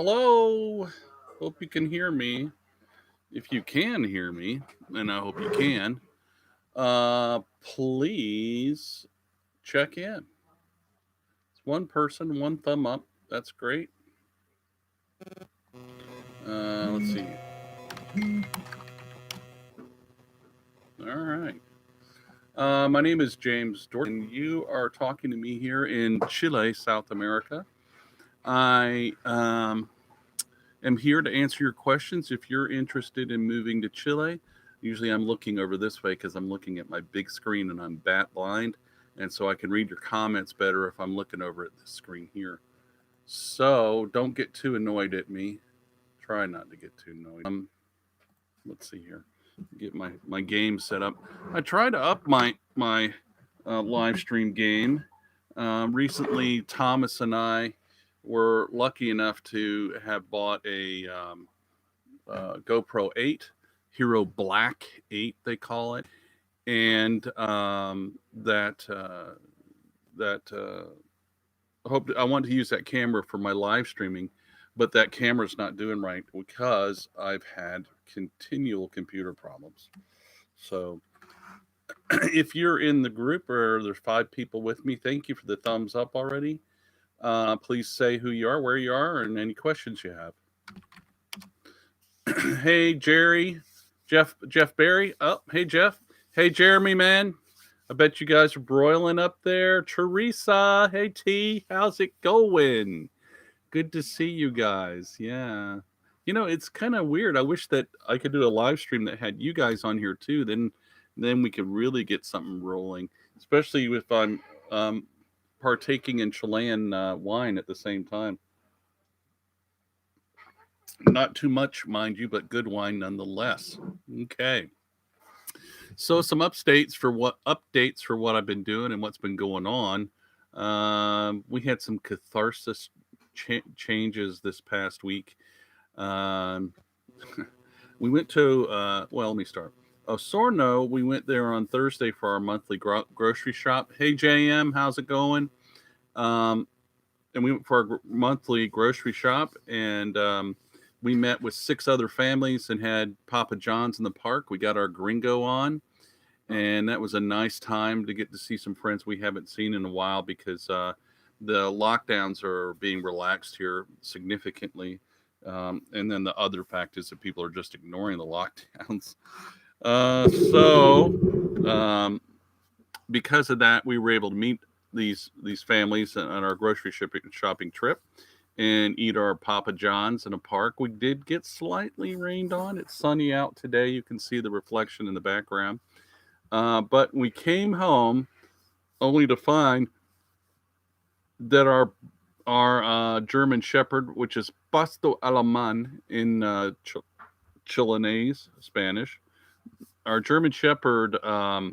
Hello. Hope you can hear me. If you can hear me, and I hope you can, please check in. It's one person, one thumb up. That's great. Let's see. All right. My name is James Dorton, and you are talking to me here in Chile, South America. I am here to answer your questions if you're interested in moving to Chile. Usually I'm looking over this way because I'm looking at my big screen and I'm bat blind. And so I can read your comments better if I'm looking over at this screen here. So don't get too annoyed at me. Try not to get too annoyed. Let's see here. Get my game set up. I try to up my live stream game. Recently, Thomas and I were lucky enough to have bought a GoPro 8, Hero Black 8, they call it, and that I want to use that camera for my live streaming, but that camera's not doing right because I've had continual computer problems. So if you're in the group or there's 5 people with me, thank you for the thumbs up already. Please say who you are, where you are, and any questions you have. Hey, Jerry, Jeff Barry. Oh, hey, Jeff. Hey, Jeremy, man. I bet you guys are broiling up there. Teresa, hey, T, how's it going? Good to see you guys. Yeah. It's kind of weird. I wish that I could do a live stream that had you guys on here too. Then we could really get something rolling, especially if I'm partaking in Chilean wine at the same time. Not too much, mind you, but good wine nonetheless. Okay. So some updates for what I've been doing and what's been going on. We had some catharsis changes this past week. Um, we went to well, let me start. Osorno, we went there on Thursday for our monthly grocery shop. Hey JM, how's it going? Um, and we went for our monthly grocery shop, and we met with 6 other families and had Papa John's in the park. We got our gringo on, and that was a nice time to get to see some friends we haven't seen in a while because the lockdowns are being relaxed here significantly. And then the other fact is that people are just ignoring the lockdowns. So, because of that, we were able to meet these families on our grocery shopping trip and eat our Papa John's in a park. We did get slightly rained on. It's sunny out today. You can see the reflection in the background. But we came home only to find that our German Shepherd, which is Pasto Alemán in Chilenaise Spanish, our German Shepherd uh,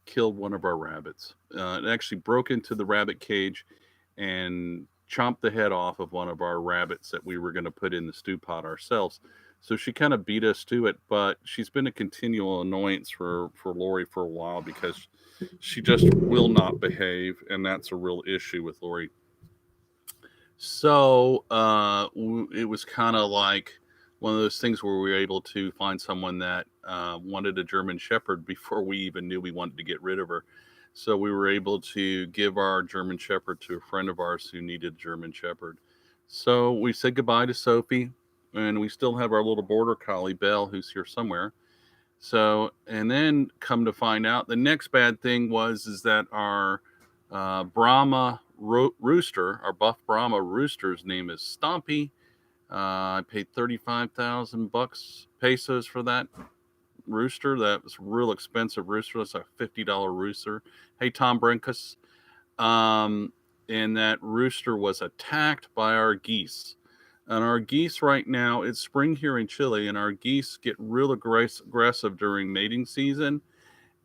killed one of our rabbits. It actually broke into the rabbit cage and chomped the head off of one of our rabbits that we were going to put in the stew pot ourselves. So she kind of beat us to it, but she's been a continual annoyance for Lori for a while because she just will not behave, and that's a real issue with Lori. So it was kind of like one of those things where we were able to find someone that wanted a German Shepherd before we even knew we wanted to get rid of her. So we were able to give our German Shepherd to a friend of ours who needed a German Shepherd. So we said goodbye to Sophie, and we still have our little border collie Belle, who's here somewhere. So, and then come to find out, the next bad thing is that our Brahma rooster, our buff Brahma rooster's name is Stompy. I paid 35,000 bucks pesos for that rooster. That was a real expensive rooster. That's a $50 rooster. Hey, Tom Brinkus. And that rooster was attacked by our geese. And our geese right now, it's spring here in Chile, and our geese get real aggressive during mating season.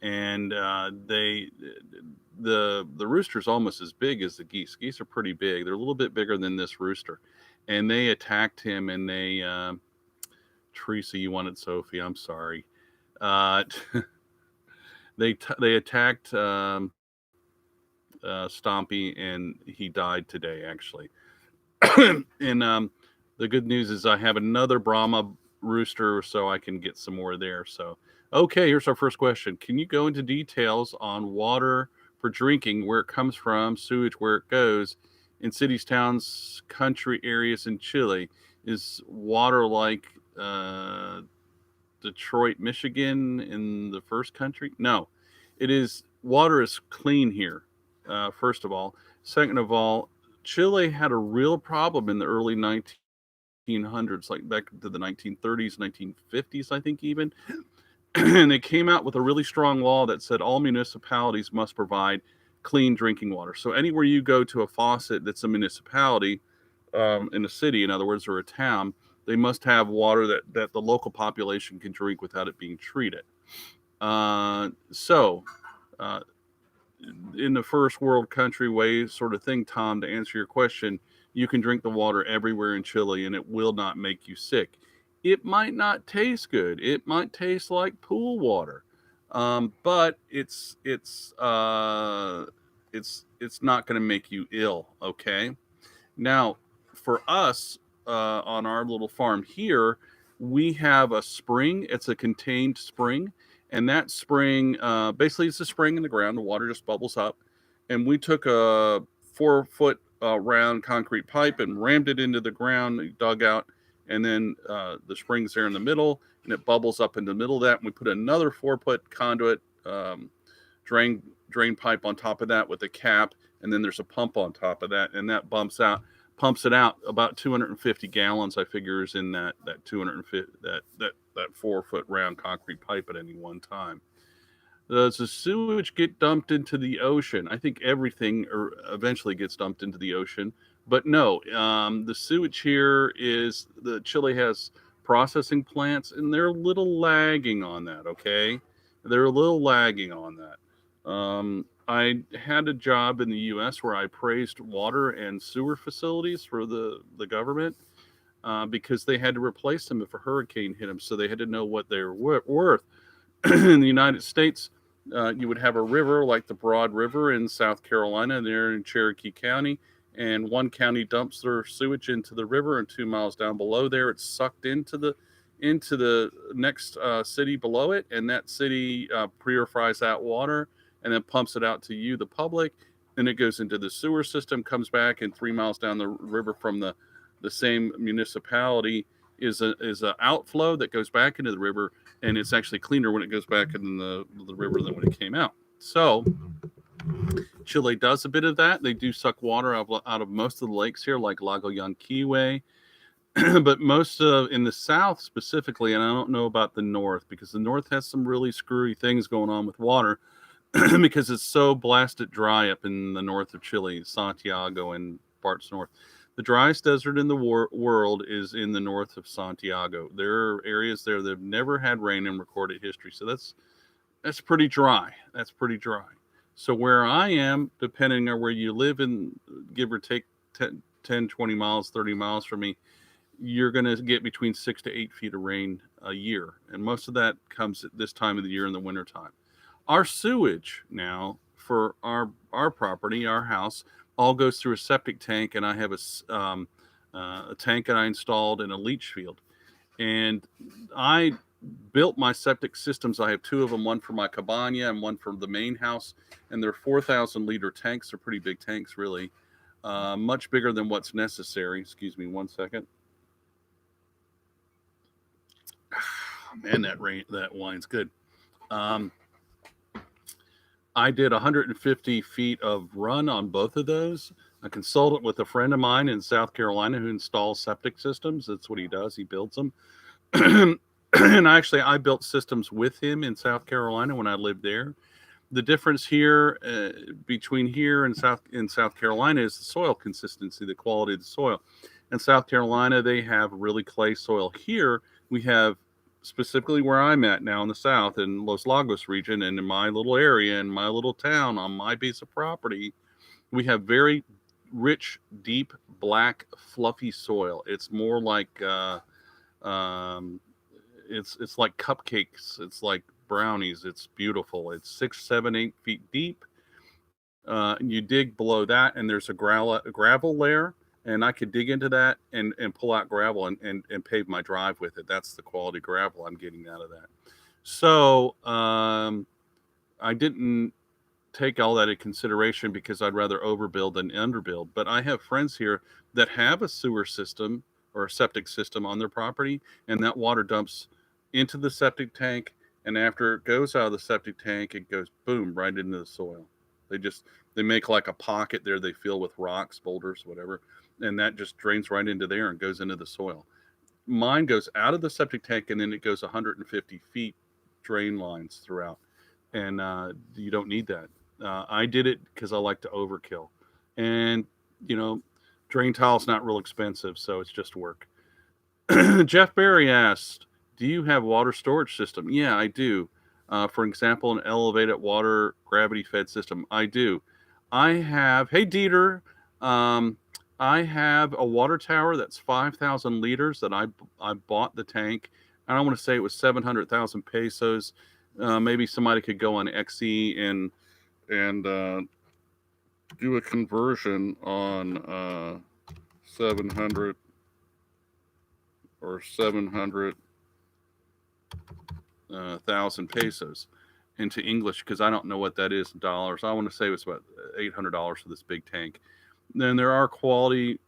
And the rooster's almost as big as the geese. Geese are pretty big. They're a little bit bigger than this rooster. And they attacked him, and Teresa, you wanted Sophie. I'm sorry. Uh, they attacked Stompy, and he died today, actually. And the good news is I have another Brahma rooster, so I can get some more there. So, okay, here's our first question. Can you go into details on water for drinking, where it comes from, sewage, where it goes, in cities, towns, country areas in Chile? Is water like Detroit, Michigan in the first country? No, it is. Water is clean here. First of all, second of all, Chile had a real problem in the early 1900s, like back to the 1930s, 1950s, I think even. And they came out with a really strong law that said all municipalities must provide clean drinking water. So anywhere you go to a faucet that's a municipality, in a city, in other words, or a town, they must have water that the local population can drink without it being treated. So, uh, in the first world country way sort of thing, Tom, to answer your question, you can drink the water everywhere in Chile and it will not make you sick. It might not taste good. It might taste like pool water, but it's not going to make you ill. Okay. Now, for us, on our little farm here, we have a spring. It's a contained spring, and that spring, basically, it's a spring in the ground. The water just bubbles up, and we took a 4 foot round concrete pipe and rammed it into the ground, dug out, and then the spring's there in the middle, and it bubbles up in the middle of that. And we put another 4 foot conduit drain drain pipe on top of that with a cap, and then there's a pump on top of that, and that pumps it out about 250 gallons. I figure is in that 250 that 4 foot round concrete pipe at any one time. Does the sewage get dumped into the ocean? I think everything eventually gets dumped into the ocean, but no. The sewage here is the Chile has processing plants, and they're a little lagging on that. Okay, they're a little lagging on that. I had a job in the U.S. where I appraised water and sewer facilities for the government, because they had to replace them if a hurricane hit them, so they had to know what they were worth. In the United States, you would have a river like the Broad River in South Carolina, there in Cherokee County, and one county dumps their sewage into the river, and 2 miles down below there, it's sucked into the next city below it, and that city purifies that water and then pumps it out to you, the public. Then it goes into the sewer system, comes back, and 3 miles down the river from the same municipality is a outflow that goes back into the river, and it's actually cleaner when it goes back in the river than when it came out. So Chile does a bit of that. They do suck water out of most of the lakes here, like Lago Yanquihue. But most of in the south specifically, and I don't know about the north, because the north has some really screwy things going on with water, because it's so blasted dry up in the north of Chile, Santiago and parts north. The driest desert in the world is in the north of Santiago. There are areas there that have never had rain in recorded history. So that's pretty dry. That's pretty dry. So where I am, depending on where you live in, give or take 10, 20 miles, 30 miles from me, you're going to get between 6 to 8 feet of rain a year. And most of that comes at this time of the year in the wintertime. Our sewage now for our property, our house, all goes through a septic tank, and I have a tank that I installed in a leach field. And I built my septic systems. I have two of them, one for my cabana and one for the main house, and they're 4,000 liter tanks. They're pretty big tanks, really, much bigger than what's necessary. Excuse me, 1 second. Man, that wine's good. I did 150 feet of run on both of those. I consulted with a friend of mine in South Carolina who installs septic systems. That's what he does. He builds them. And actually, I built systems with him in South Carolina when I lived there. The difference here between here and South Carolina is the soil consistency, the quality of the soil. In South Carolina, they have really clay soil. Here, we have, specifically where I'm at now in the South, in Los Lagos region, and in my little area, in my little town, on my piece of property, we have very rich, deep, black, fluffy soil. It's more like it's like cupcakes. It's like brownies. It's beautiful. It's 6, 7, 8 feet deep. You dig below that, and there's a gravel layer, and I could dig into that and pull out gravel and pave my drive with it. That's the quality gravel I'm getting out of that. So I didn't take all that into consideration because I'd rather overbuild than underbuild. But I have friends here that have a sewer system or a septic system on their property, and that water dumps into the septic tank. And after it goes out of the septic tank, it goes boom right into the soil. They make like a pocket there. They fill with rocks, boulders, whatever, and that just drains right into there and goes into the soil. Mine goes out of the septic tank and then it goes 150 feet drain lines throughout, and you don't need that. I did it because I like to overkill, and you know, drain tile's not real expensive, so it's just work. Jeff Berry asked, "Do you have water storage system?" Yeah, I do. For example, an elevated water gravity fed system. I do. I have. Hey, Dieter. Um, I have a water tower that's 5,000 liters that I bought the tank. I want to say it was 700,000 pesos. Maybe somebody could go on XE and do a conversion on 700 or 700,000 pesos into English, because I don't know what that is in dollars. I want to say it was about $800 for this big tank. Then there are quality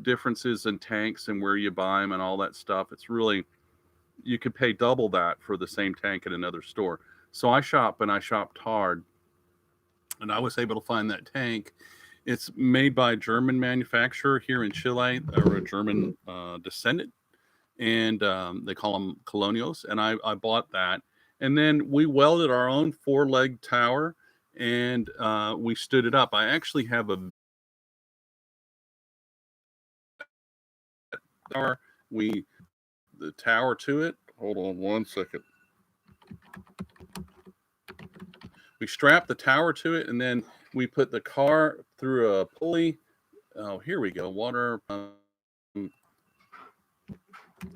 differences in tanks and where you buy them and all that stuff. It's really, you could pay double that for the same tank at another store. So I shopped hard, and I was able to find that tank. It's made by a German manufacturer here in Chile, or a German descendant, and they call them colonials. And I bought that, and then we welded our own 4-leg tower, and we stood it up. I actually have a tower. We the tower to it. Hold on one second. We strapped the tower to it, and then we put the car through a pulley. Oh, here we go. Water.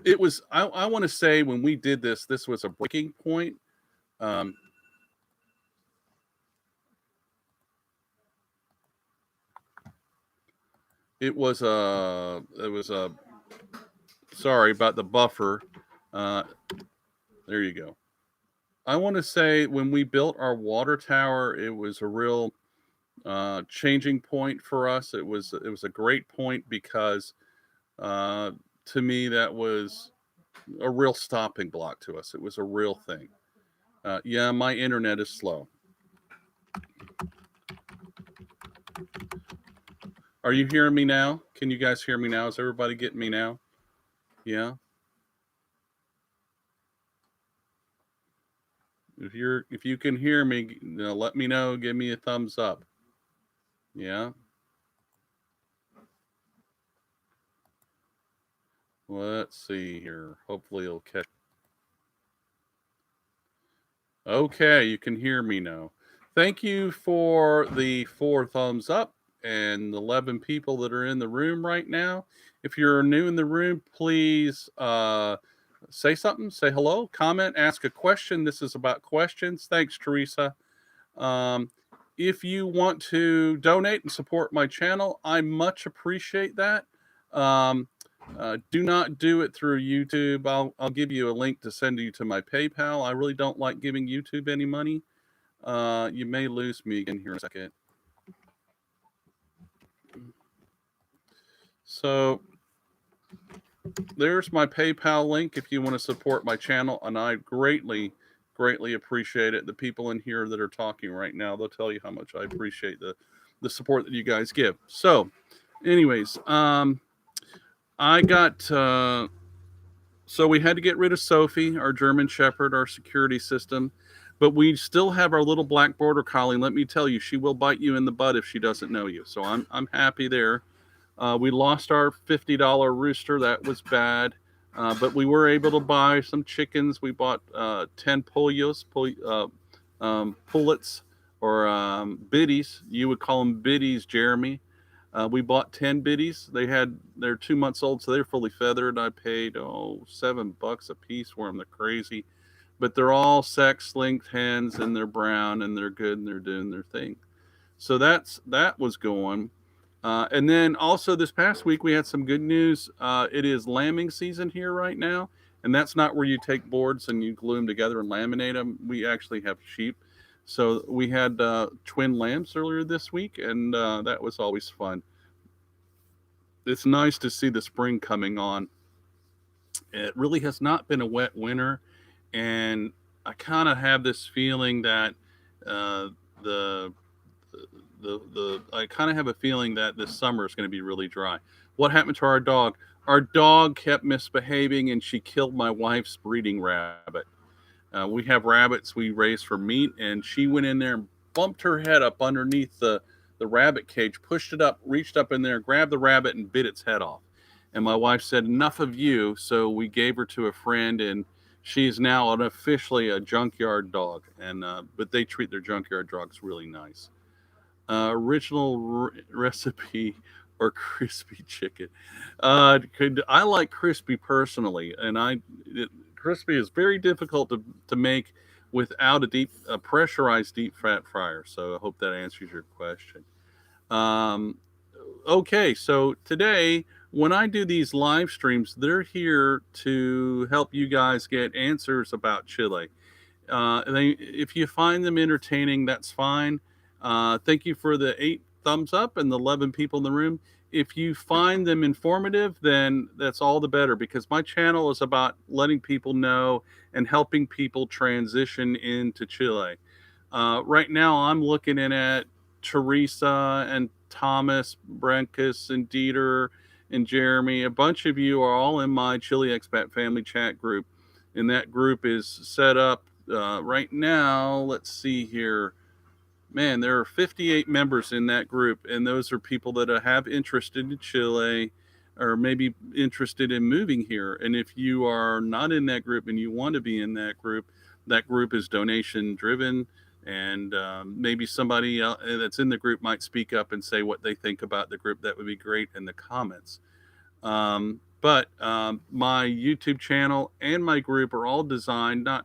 It was. I want to say when we did this, this was a breaking point. Um, it was a. It was a. Sorry about the buffer. Uh, there you go. I want to say when we built our water tower, it was a real changing point for us. It was a great point because uh, to me that was a real stopping block to us. It was a real thing. Yeah, my internet is slow. Are you hearing me now? Can you guys hear me now? Is everybody getting me now? Yeah. If you can hear me, let me know. Give me a thumbs up. Yeah. Let's see here. Hopefully it'll catch. Okay, you can hear me now. Thank you for the 4 thumbs up and 11 people that are in the room right now. If you're new in the room, please say something, say hello, comment, ask a question. This is about questions. Thanks, Teresa. Um, if you want to donate and support my channel, I much appreciate that. Um, do not do it through YouTube. I'll give you a link to send you to my PayPal. I really don't like giving YouTube any money. You may lose me again here in a second. So there's my PayPal link if you want to support my channel, and I greatly, greatly appreciate it. The people in here that are talking right now, they'll tell you how much I appreciate the support that you guys give. So, anyways, I got so we had to get rid of Sophie, our German Shepherd, our security system, but we still have our little black border collie. Let me tell you, she will bite you in the butt if she doesn't know you. So I'm happy there. We lost our $50 rooster. That was bad. But we were able to buy some chickens. We bought 10 pullets, or biddies. You would call them biddies, Jeremy. We bought 10 biddies. They're 2 months old, so they're fully feathered. I paid $7 a piece for them. They're crazy, but they're all sex-linked hens, and they're brown, and they're good, and they're doing their thing. So that was going. And then also this past week we had some good news. It is lambing season here right now, and that's not where you take boards and you glue them together and laminate them. We actually have sheep, so we had twin lambs earlier this week, and that was always fun. It's nice to see the spring coming on. It really has not been a wet winter, and I kind of have this feeling that uh, the the I kind of have a feeling that this summer is going to be really dry. What happened to our dog? Our dog kept misbehaving, and she killed my wife's breeding rabbit. We have rabbits we raise for meat, and she went in there and bumped her head up underneath the rabbit cage, pushed it up, reached up in there, grabbed the rabbit, and bit its head off. And my wife said, "Enough of you." So we gave her to a friend, and she's now officially a junkyard dog. And but they treat their junkyard dogs really nice. Original recipe or crispy chicken. I like crispy personally, and crispy is very difficult to make without a pressurized deep fat fryer. So I hope that answers your question. Um, okay, so today when I do these live streams, they're here to help you guys get answers about Chile. If you find them entertaining, that's fine. Thank you for the 8 thumbs up and the 11 people in the room. If you find them informative, then that's all the better because my channel is about letting people know and helping people transition into Chile. Right now, I'm looking in at Teresa and Thomas, Brenkus and Dieter and Jeremy. A bunch of you are all in my Chile Expat Family chat group, and that group is set up right now. Let's see here. Man, there are 58 members in that group, and those are people that have interest in Chile or maybe interested in moving here. And if you are not in that group and you want to be in that group is donation driven. And maybe somebody that's in the group might speak up and say what they think about the group. That would be great in the comments. But my YouTube channel and my group are all designed not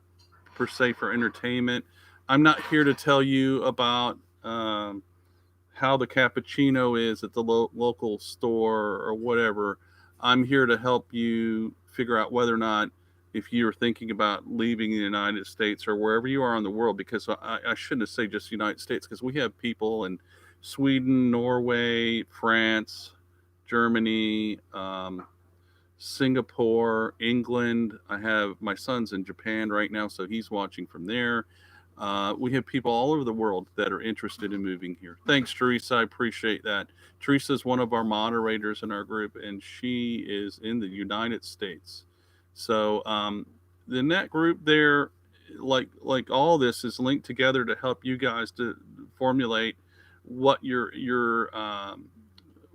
per se for entertainment. I'm not here to tell you about how the cappuccino is at the local store or whatever. I'm here to help you figure out whether or not if you're thinking about leaving the United States or wherever you are in the world, because I shouldn't say just the United States, because we have people in Sweden, Norway, France, Germany, Singapore, England. I have my son's in Japan right now, so he's watching from there. We have people all over the world that are interested in moving here. Thanks, Teresa. I appreciate that. Teresa is one of our moderators in our group, and she is in the United States. So the net group there, like all this, is linked together to help you guys to formulate what your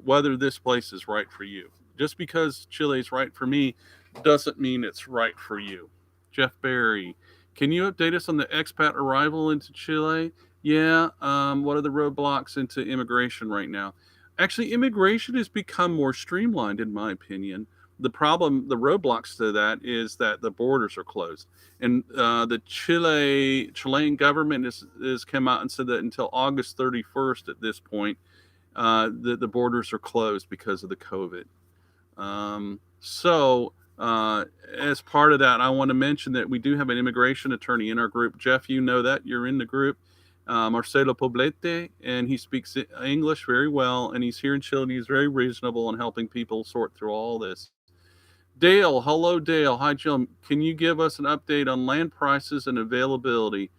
whether this place is right for you. Just because Chile is right for me doesn't mean it's right for you. Jeff Barry, can you update us on the expat arrival into Chile? Yeah, what are the roadblocks into immigration right now? Actually, immigration has become more streamlined, in my opinion. The roadblocks to that is that the borders are closed, and the Chilean government has come out and said that until August 31st at this point, the borders are closed because of the COVID. As part of that, I want to mention that we do have an immigration attorney in our group. Jeff, you know that. You're in the group. Marcelo Poblete, and he speaks English very well, and he's here in Chile, and he's very reasonable in helping people sort through all this. Dale, hello, Dale. Hi, Jill. Can you give us an update on land prices and availability?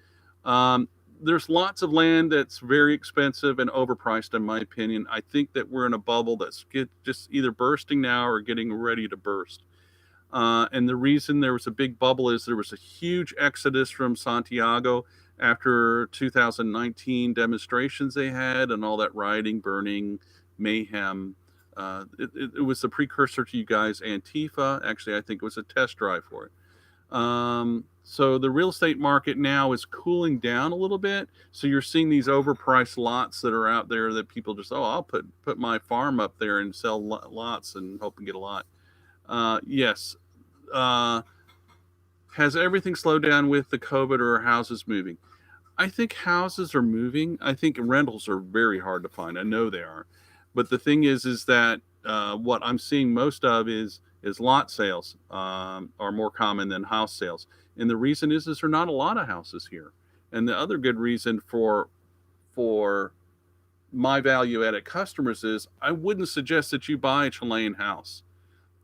There's lots of land that's very expensive and overpriced, in my opinion. I think that we're in a bubble that's just either bursting now or getting ready to burst. And the reason there was a big bubble is there was a huge exodus from Santiago after 2019 demonstrations they had and all that rioting, burning, mayhem. It was the precursor to you guys, Antifa. Actually, I think it was a test drive for it. So the real estate market now is cooling down a little bit. So you're seeing these overpriced lots that are out there that people just, I'll put my farm up there and sell lots and hope and get a lot. Yes. Has everything slowed down with the COVID or are houses moving? I think houses are moving. I think rentals are very hard to find. I know they are. But the thing is that what I'm seeing most of is lot sales are more common than house sales, and the reason is there are not a lot of houses here. And the other good reason for my value added customers is I wouldn't suggest that you buy a Chilean house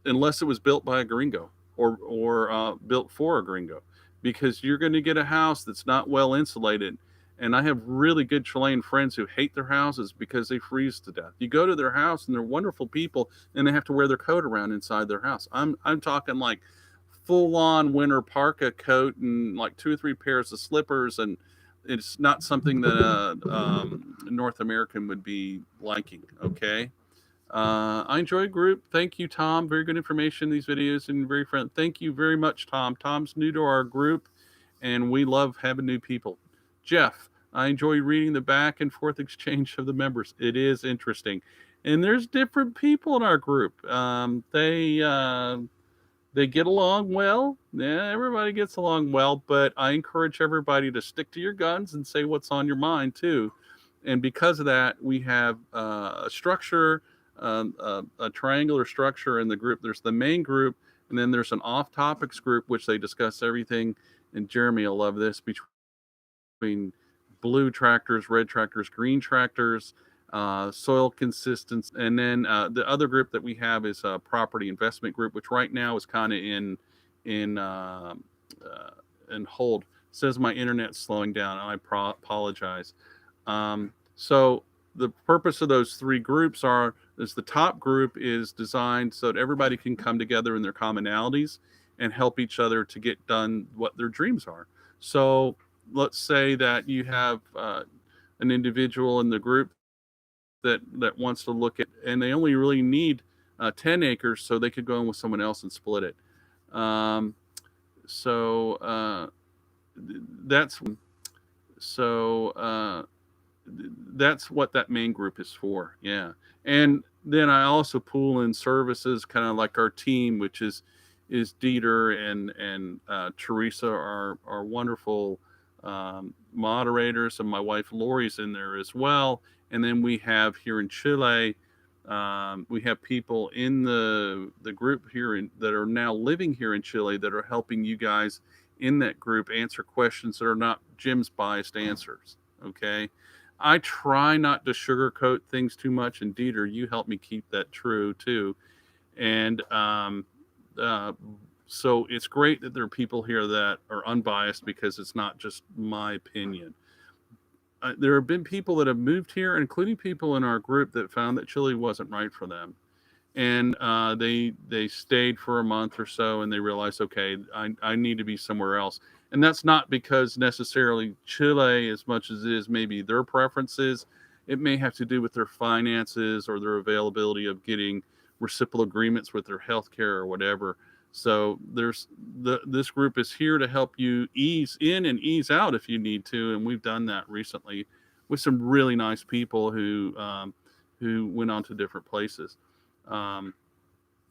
unless it was built by a gringo or built for a gringo, because you're going to get a house that's not well insulated. And I have really good Chilean friends who hate their houses because they freeze to death. You go to their house and they're wonderful people, and they have to wear their coat around inside their house. I'm talking like full on winter parka coat and like 2 or 3 pairs of slippers, and it's not something that a North American would be liking. Okay. I enjoy group. Thank you, Tom. Very good information in these videos and very friendly. Thank you very much, Tom. Tom's new to our group, and we love having new people. Jeff, I enjoy reading the back and forth exchange of the members. It is interesting, and there's different people in our group. They get along well. Yeah, everybody gets along well, but I encourage everybody to stick to your guns and say what's on your mind too. And because of that, we have a structure, a triangular structure in the group. There's the main group, and then there's an off-topics group, which they discuss everything. And Jeremy will love this, between blue tractors, red tractors, green tractors, soil consistency. And then the other group that we have is a property investment group, which right now is kind of in hold. It says my internet's slowing down, and I apologize. So the purpose of those 3 groups is the top group is designed so that everybody can come together in their commonalities and help each other to get done what their dreams are. So let's say that you have an individual in the group that wants to look at, and they only really need 10 acres, so they could go in with someone else and split it. That's what that main group is for. Yeah. And then I also pool in services, kind of like our team, which is Dieter and Teresa, are wonderful moderators, and my wife Lori's in there as well. And then we have here in Chile, we have people in the group here that are now living here in Chile that are helping you guys in that group answer questions that are not Jim's biased answers. Okay. I try not to sugarcoat things too much, and Dieter, you help me keep that true too. And so it's great that there are people here that are unbiased, because it's not just my opinion. There have been people that have moved here, including people in our group, that found that Chile wasn't right for them. And they stayed for a month or so, and they realized, okay, I need to be somewhere else. And that's not because necessarily Chile, as much as it is maybe their preferences. It may have to do with their finances or their availability of getting reciprocal agreements with their healthcare or whatever. So this group is here to help you ease in and ease out if you need to, and we've done that recently with some really nice people who went on to different places.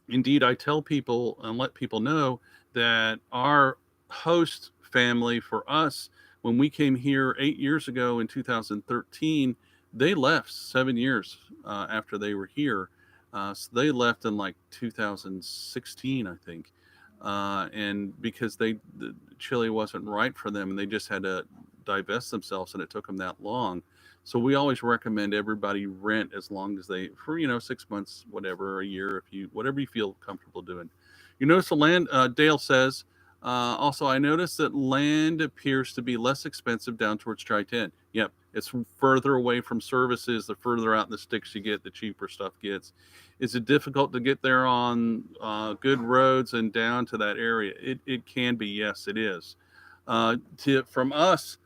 Indeed, I tell people and let people know that our host family for us, when we came here 8 years ago in 2013, they left 7 years after they were here. So they left in like 2016, I think. And because Chile wasn't right for them, and they just had to divest themselves, and it took them that long. So we always recommend everybody rent as long as for 6 months, whatever, a year, whatever you feel comfortable doing. You notice the land, Dale says, also, I noticed that land appears to be less expensive down towards Tri-10. Yep, it's further away from services. The further out in the sticks you get, the cheaper stuff gets. Is it difficult to get there on good roads and down to that area? It can be, yes, it is. From us,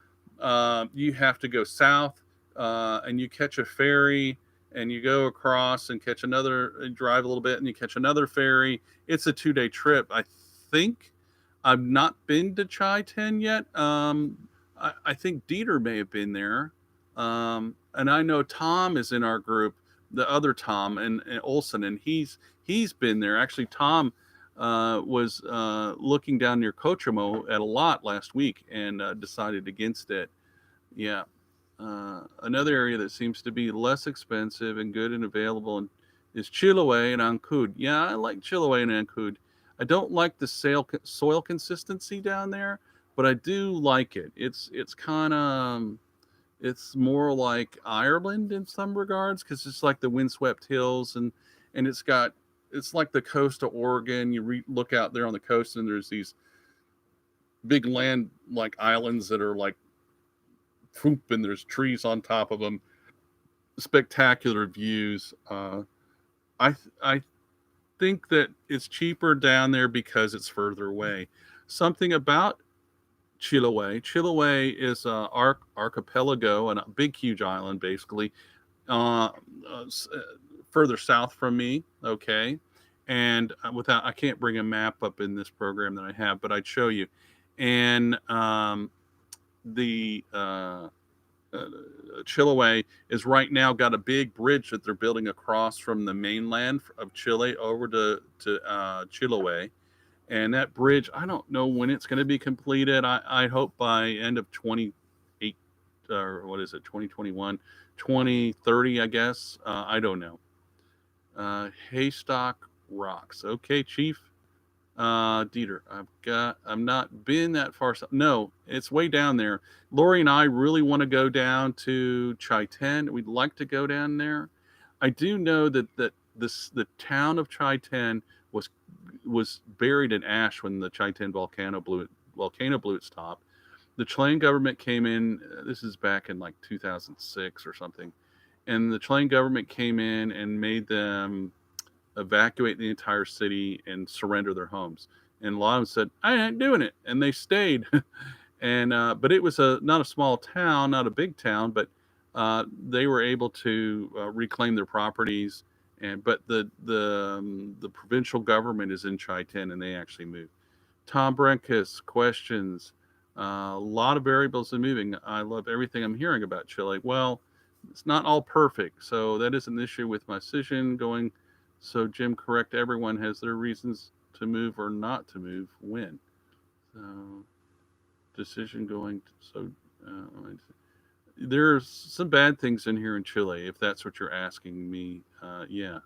you have to go south, and you catch a ferry, and you go across and drive a little bit, and you catch another ferry. It's a 2-day trip, I think. I've not been to Chi-10 yet. I think Dieter may have been there. And I know Tom is in our group, the other Tom and Olson, and he's been there. Actually, Tom was looking down near Kochamo at a lot last week and decided against it. Yeah. another area that seems to be less expensive and good and available is Chiloé and Ancud. Yeah, I like Chiloé and Ancud. I don't like the soil consistency down there, but I do like it. It's kind of it's more like Ireland in some regards because it's like the windswept hills and it's like the coast of Oregon. You look out there on the coast and there's these big land like islands that are like poop and there's trees on top of them. Spectacular views. I think that it's cheaper down there because it's further away. Something about Chiloé. Chiloé is a archipelago and a big, huge island, basically, uh, uh, further south from me. Okay, and without I can't bring a map up in this program that I have, but I'd show you. And the uh, Chiloé is right now got a big bridge that they're building across from the mainland of Chile over to Chiloé. And that bridge, I don't know when it's going to be completed. I hope by end of 28 or what is it, 2021, 2030, I guess. I don't know. Haystock Rocks. Okay, Chief. Dieter, I've not been that far. No, it's way down there. Lori and I really want to go down to Chai-ten. We'd like to go down there. I do know that the town of Chai-ten was buried in ash when the Chai-ten volcano blew its top. The Chilean government came in. This is back in like 2006 or something, and the Chilean government came in and made them evacuate the entire city and surrender their homes. And a lot of them said, "I ain't doing it," and they stayed. And but it was not a small town, not a big town, but they were able to reclaim their properties. And but the provincial government is in Chai-ten, and they actually moved. Tom Brenkus, questions. A lot of variables in moving. I love everything I'm hearing about Chile. Well, it's not all perfect, so that is an issue with my decision going. So Jim, correct. Everyone has their reasons to move or not to move. When? So decision going. There's some bad things in here in Chile, if that's what you're asking me. Yeah.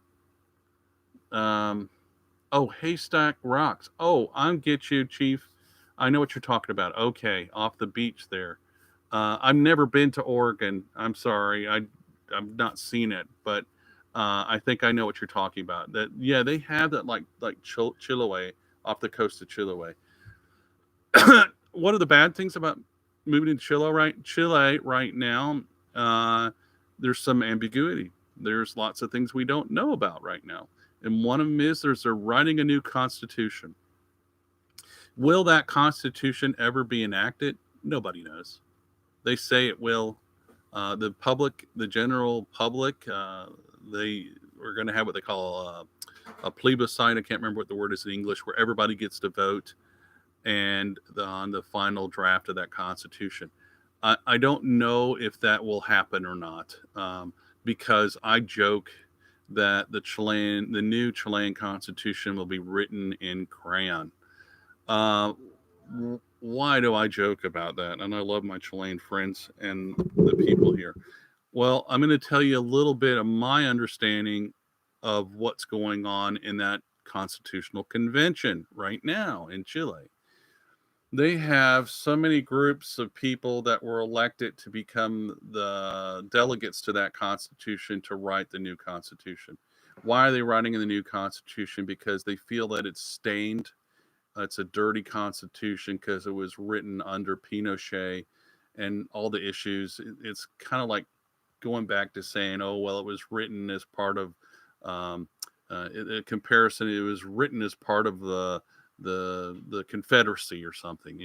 Oh, Haystack Rocks. Oh, I'm get you, Chief. I know what you're talking about. Okay, off the beach there. I've never been to Oregon. I'm sorry. I've not seen it, but I think I know what you're talking about. That yeah, they have that like Chiloé off the coast of Chiloé. What are the bad things about moving to Chile right now? Uh, there's some ambiguity. There's lots of things we don't know about right now, and one of them is they're writing a new constitution. Will that constitution ever be enacted? Nobody knows. They say it will. The general public, they are going to have what they call a plebiscite. I can't remember what the word is in English, where everybody gets to vote and on the final draft of that constitution. I don't know if that will happen or not, because I joke that the new Chilean constitution will be written in crayon. Uh, why do I joke about that? And I love my Chilean friends and the people here. Well, I'm going to tell you a little bit of my understanding of what's going on in that constitutional convention right now in Chile. They have so many groups of people that were elected to become the delegates to that constitution to write the new constitution. Why are they writing in the new constitution? Because they feel that it's stained. It's a dirty constitution because it was written under Pinochet and all the issues. It's kind of like going back to saying, oh, well, it was written as part of um, in comparison, it was written as part of the Confederacy or something.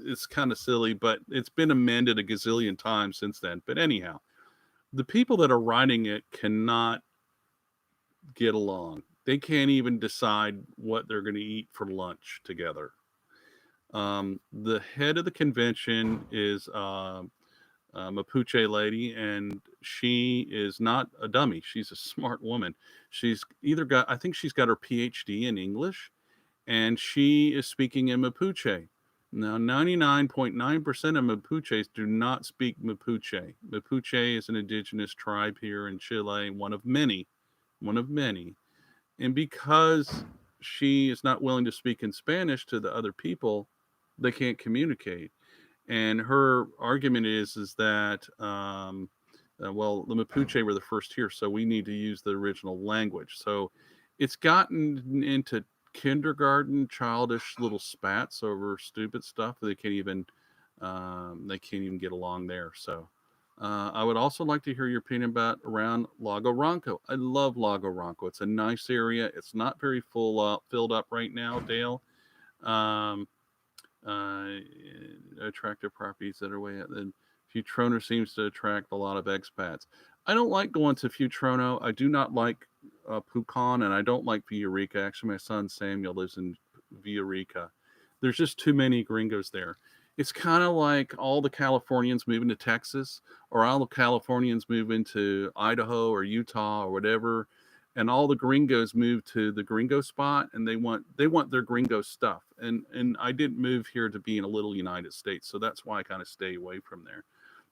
It's kind of silly, but it's been amended a gazillion times since then. But anyhow, the people that are writing it cannot get along. They can't even decide what they're going to eat for lunch together. The head of the convention is Mapuche lady, and she is not a dummy. She's a smart woman. I think she's got her PhD in English, and she is speaking in Mapuche. Now, 99.9% of Mapuches do not speak Mapuche. Mapuche is an indigenous tribe here in Chile, one of many. And because she is not willing to speak in Spanish to the other people, they can't communicate. And her argument is that well, the Mapuche were the first here, so we need to use the original language. So it's gotten into kindergarten, childish little spats over stupid stuff. They can't even get along there. So I would also like to hear your opinion about around Lago Ronco. I love Lago Ronco. It's a nice area. It's not very filled up right now, Dale. Um, Attractive properties that are way out. And Futrono seems to attract a lot of expats. I don't like going to Futrono. I do not like Pucon, and I don't like Villarica. Actually, my son Samuel lives in Villarica. There's just too many gringos there. It's kind of like all the Californians moving to Texas, or all the Californians move into Idaho or Utah or whatever, and all the gringos move to the gringo spot, and they want their gringo stuff. And I didn't move here to be in a little United States, so that's why I kind of stay away from there.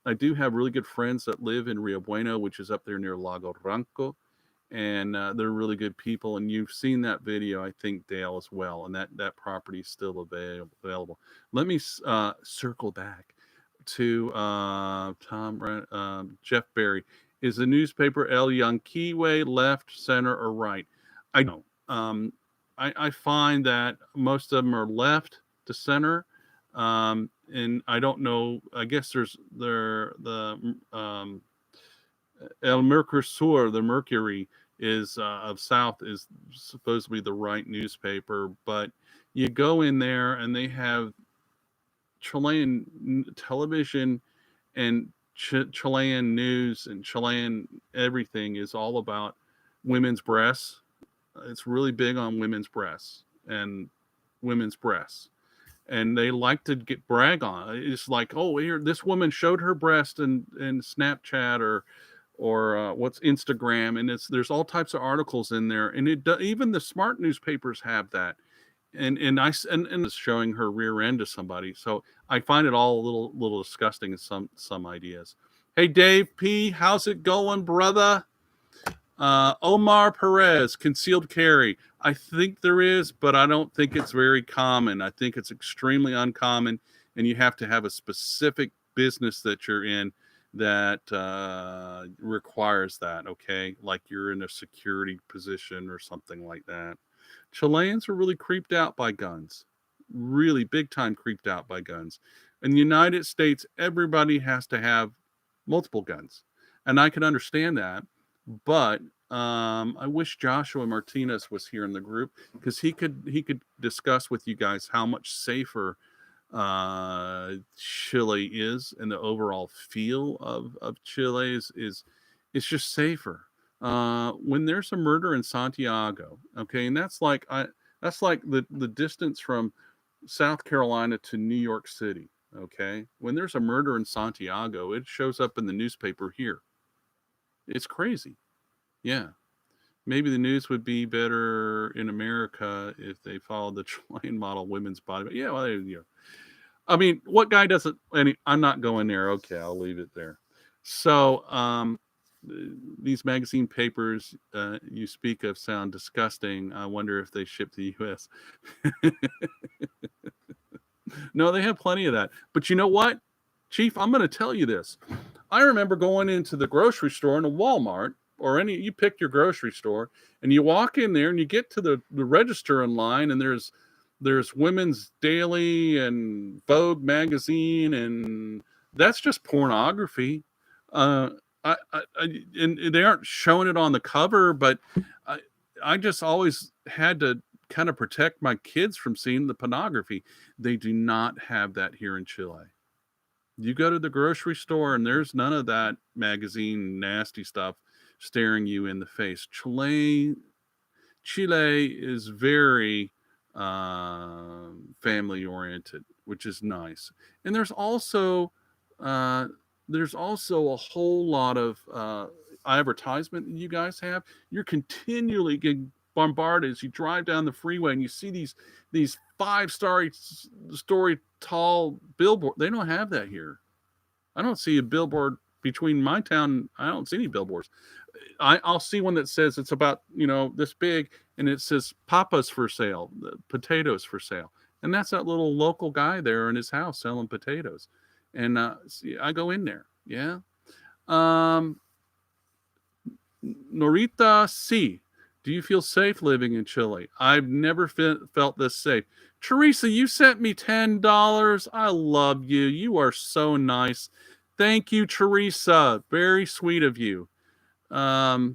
I do have really good friends that live in Rio Bueno, which is up there near Lago Ranco, and they're really good people. And you've seen that video, I think, Dale, as well. And that property is still available. Let me circle back to Jeff Berry. Is the newspaper El Yanquiwe left, center, or right? I don't know. I find that most of them are left to center. And I don't know. I guess the El Mercursor, the Mercury, is of South, is supposed to be the right newspaper, but you go in there and they have Chilean television and Chilean news and Chilean everything is all about women's breasts. It's really big on women's breasts and women's breasts. And they like to brag on it. It's like, oh, here, this woman showed her breast in Snapchat or what's Instagram, and there's all types of articles in there, and even the smart newspapers have that, and it's showing her rear end to somebody. So I find it all a little disgusting in some ideas. Hey, Dave P, how's it going, brother? Omar Perez, concealed carry. I think there is, but I don't think it's very common. I think it's extremely uncommon, and you have to have a specific business that you're in that requires that, okay? Like you're in a security position or something like that. Chileans are really creeped out by guns. Really big time creeped out by guns. In the United States, everybody has to have multiple guns. And I can understand that. But I wish Joshua Martinez was here in the group because he could discuss with you guys how much safer Chile is, and the overall feel of Chile is it's just safer. When there's a murder in Santiago, okay, and that's like the distance from South Carolina to New York City, okay. When there's a murder in Santiago, it shows up in the newspaper here. It's crazy. Yeah. Maybe the news would be better in America if they followed the Chilean model women's body. But yeah, well, I mean, what guy doesn't? I'm not going there. Okay, I'll leave it there. So, these magazine papers you speak of sound disgusting. I wonder if they ship to the U.S. No, they have plenty of that. But you know what, Chief? I'm going to tell you this. I remember going into the grocery store in a Walmart or you pick your grocery store and you walk in there and you get to the register in line, and there's Women's Daily and Vogue magazine, and that's just pornography. And they aren't showing it on the cover, but I just always had to kind of protect my kids from seeing the pornography. They do not have that here in Chile. You go to the grocery store and there's none of that magazine nasty stuff staring you in the face. Chile is very family oriented, which is nice. And there's also a whole lot of advertisement that you guys have. You're continually getting bombarded as you drive down the freeway and you see these 5-story tall billboard. They don't have that here. I don't see a billboard between my town. I don't see any billboards. I'll see one that says it's about, this big, and it says papas for sale, potatoes for sale. And that's that little local guy there in his house selling potatoes. And I go in there. Yeah. Um, Norita C. Do you feel safe living in Chile? I've never felt this safe. Teresa, you sent me $10. I love you. You are so nice. Thank you, Teresa. Very sweet of you. No,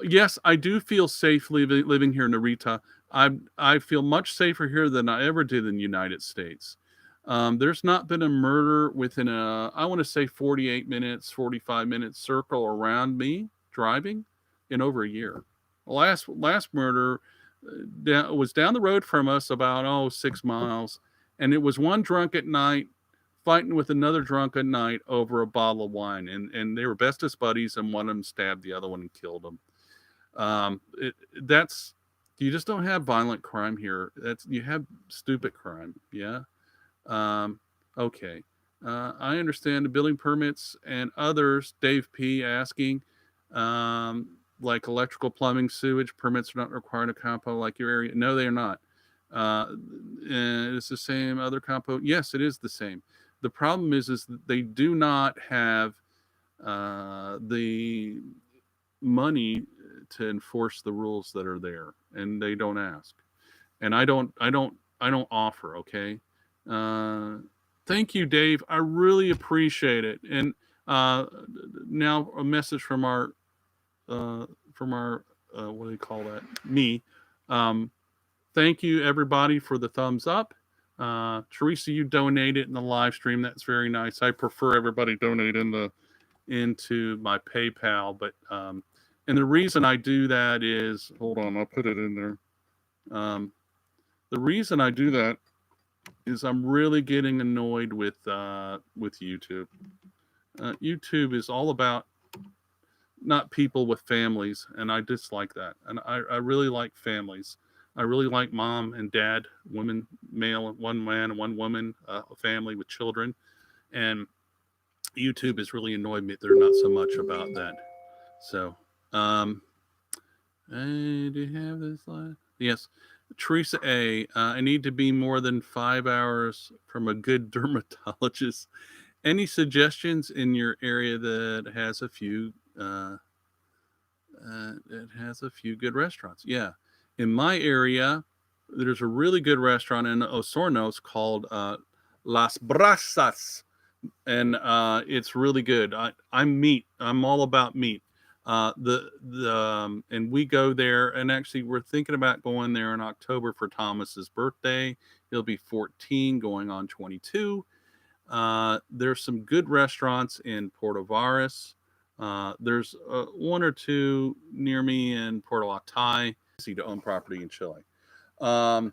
yes, I do feel safe living here, Narita. I feel much safer here than I ever did in the United States. There's not been a murder within I want to say 48 minutes, 45 minutes circle around me driving in over a year. Last murder was down the road from us about 6 miles, and it was one drunk at night fighting with another drunk at night over a bottle of wine, and they were bestest buddies, and one of them stabbed the other one and killed him. You just don't have violent crime here. You have stupid crime. Yeah. Okay. I understand the building permits and others. Dave P asking, like electrical, plumbing, sewage permits are not required to compo like your area. No, they are not. It's the same other compo. Yes, it is the same. The problem is that they do not have the money to enforce the rules that are there, and they don't ask. And I don't offer. Okay. Thank you, Dave. I really appreciate it. And now a message from our what do you call that? Me. Thank you, everybody, for the thumbs up. Teresa, you donated in the live stream. That's very nice. I prefer everybody donate into my PayPal, but and the reason I do that is, hold on, I'll put it in there. The reason I do that is I'm really getting annoyed with YouTube. YouTube is all about not people with families, and I dislike that. And I really like families. I really like mom and dad, women, male, one man and one woman, a family with children. And YouTube has really annoyed me. They're not so much about that. So, do you have this slide? Yes. Teresa A. I need to be more than 5 hours from a good dermatologist. Any suggestions in your area that has a few good restaurants? Yeah. In my area, there's a really good restaurant in Osorno called Las Brasas, and it's really good. I'm meat. I'm all about meat. And we go there, and actually we're thinking about going there in October for Thomas's birthday. He'll be 14, going on 22. There's some good restaurants in Puerto Varas. There's one or two near me in Puerto Latay. To own property in Chile. I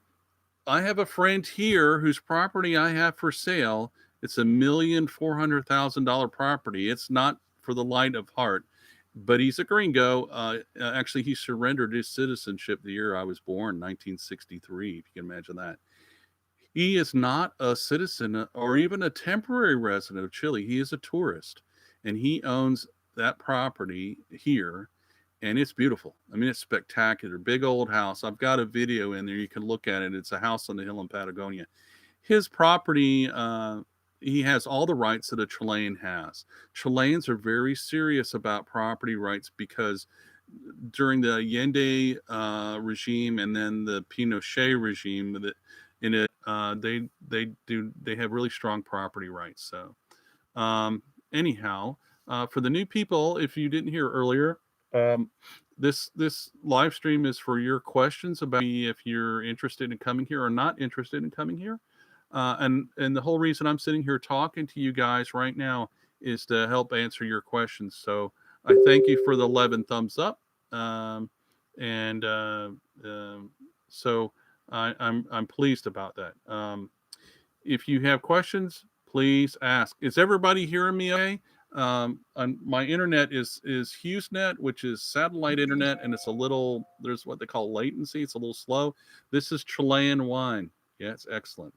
have a friend here whose property I have for sale. It's $1,400,000 property. It's not for the light of heart, but he's a gringo. Actually, he surrendered his citizenship the year I was born, 1963, if you can imagine that. He is not a citizen or even a temporary resident of Chile. He is a tourist, and he owns that property here. And it's beautiful. I mean, it's spectacular. Big old house. I've got a video in there. You can look at it. It's a house on the hill in Patagonia. His property, he has all the rights that a Chilean has. Chileans are very serious about property rights because during the Allende regime and then the Pinochet regime, they have really strong property rights. So anyhow, for the new people, if you didn't hear earlier, this live stream is for your questions about if you're interested in coming here or not interested in coming here. And the whole reason I'm sitting here talking to you guys right now is to help answer your questions. So I thank you for the 11 thumbs up. So I'm pleased about that. If you have questions, please ask. Is everybody hearing me okay? On my internet is HughesNet, which is satellite internet, and it's a little, there's what they call latency. It's a little slow. This is Chilean wine. Yeah, it's excellent.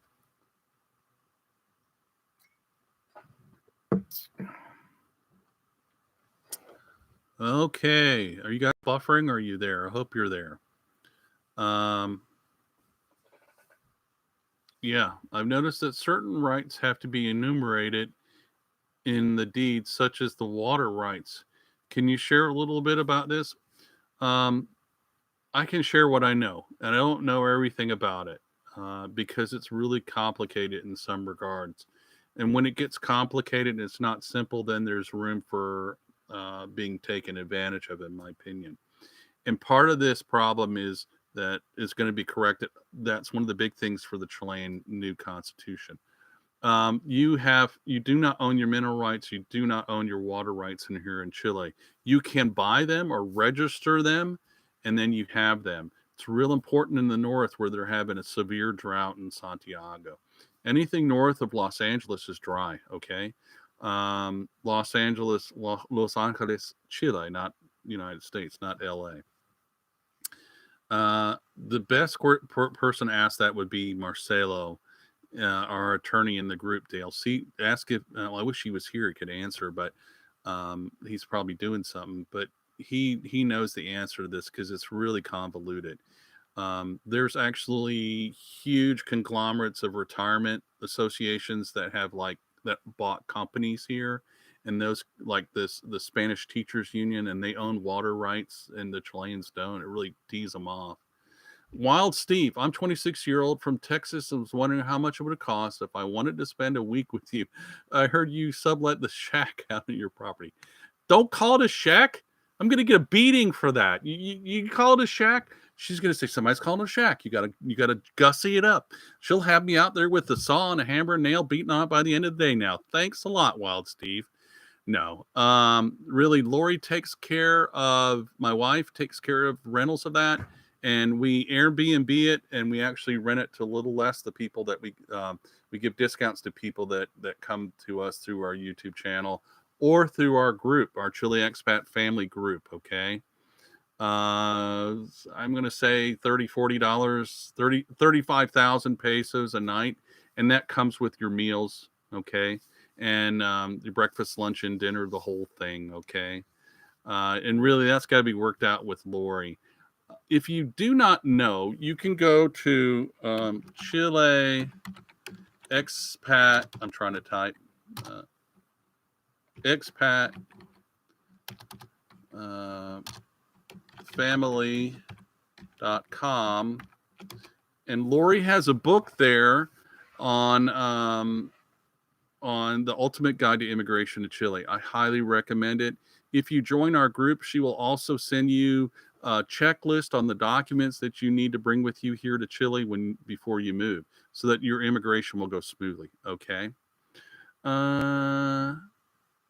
Okay, are you guys buffering? Or are you there? I hope you're there. Um, yeah, I've noticed that certain rights have to be enumerated in the deed, such as the water rights. Can you share a little bit about this? Um, I can share what I know, and I don't know everything about it because it's really complicated in some regards. And when it gets complicated and it's not simple, then there's room for being taken advantage of, in my opinion. And part of this problem is that is going to be corrected. That's one of the big things for the Chilean new constitution. You do not own your mineral rights. You do not own your water rights in here in Chile. You can buy them or register them, and then you have them. It's real important in the north where they're having a severe drought in Santiago. Anything north of Los Angeles is dry. Okay, Los Angeles, Chile, not United States, not L.A. The best person to ask that would be Marcelo, our attorney in the group, Dale. See, ask if I wish he was here; he could answer, but he's probably doing something. But he knows the answer to this because it's really convoluted. There's actually huge conglomerates of retirement associations that have that bought companies here, and those like the Spanish Teachers Union, and they own water rights, and the Chileans don't. It really tees them off. Wild Steve, I'm 26-year-old from Texas and was wondering how much it would cost if I wanted to spend a week with you. I heard you sublet the shack out of your property. Don't call it a shack. I'm gonna get a beating for that. You call it a shack. She's gonna say somebody's calling it a shack. You gotta gussy it up. She'll have me out there with the saw and a hammer and nail beating on it by the end of the day. Now, thanks a lot, Wild Steve. No, really, Lori takes care of my wife takes care of rentals of that, and we Airbnb it, and we actually rent it to a little less. The people that we give discounts to people that come to us through our YouTube channel or through our group, our Chile Expat Family group. Okay, I'm going to say $30, $40, 35,000 pesos a night, and that comes with your meals. Okay, and your breakfast, lunch, and dinner, the whole thing. Okay, and really that's got to be worked out with Lori. If you do not know, you can go to Chile Expat. I'm trying to type Expat family.com, and Lori has a book there on the Ultimate Guide to Immigration to Chile. I highly recommend it. If you join our group, she will also send you a checklist on the documents that you need to bring with you here to Chile before you move, so that your immigration will go smoothly. Okay.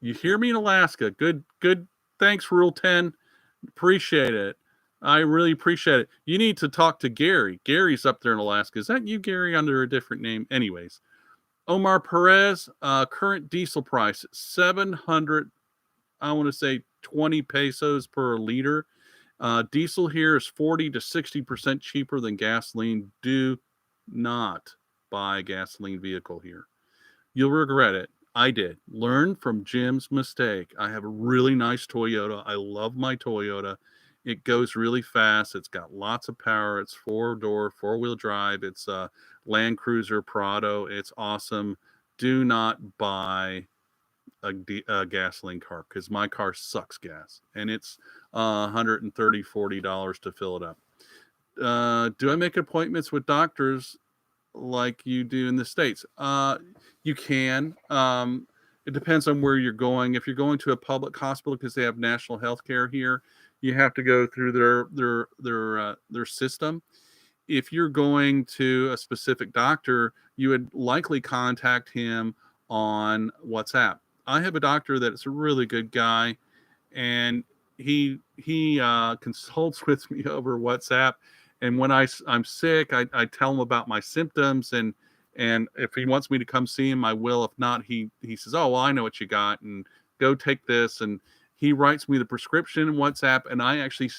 You hear me in Alaska? Good. Thanks, Rule 10. Appreciate it. I really appreciate it. You need to talk to Gary. Gary's up there in Alaska. Is that you, Gary, under a different name? Anyways, Omar Perez, current diesel price 700. I want to say 20 pesos per liter. Diesel here is 40 to 60% cheaper than gasoline. Do not buy a gasoline vehicle here. You'll regret it. I did. Learn from Jim's mistake. I have a really nice Toyota. I love my Toyota. It goes really fast. It's got lots of power. It's four-door, four-wheel drive. It's a Land Cruiser Prado. It's awesome. Do not buy a gasoline car because my car sucks gas, and it's $130, $40 to fill it up. Do I make appointments with doctors like you do in the States? You can. It depends on where you're going. If you're going to a public hospital because they have national health care here, you have to go through their system. If you're going to a specific doctor, you would likely contact him on WhatsApp. I have a doctor that's a really good guy, and he consults with me over WhatsApp. And when I'm sick, I tell him about my symptoms, and if he wants me to come see him, I will. If not, he says, "Oh, well, I know what you got," and go take this. And he writes me the prescription in WhatsApp, and I actually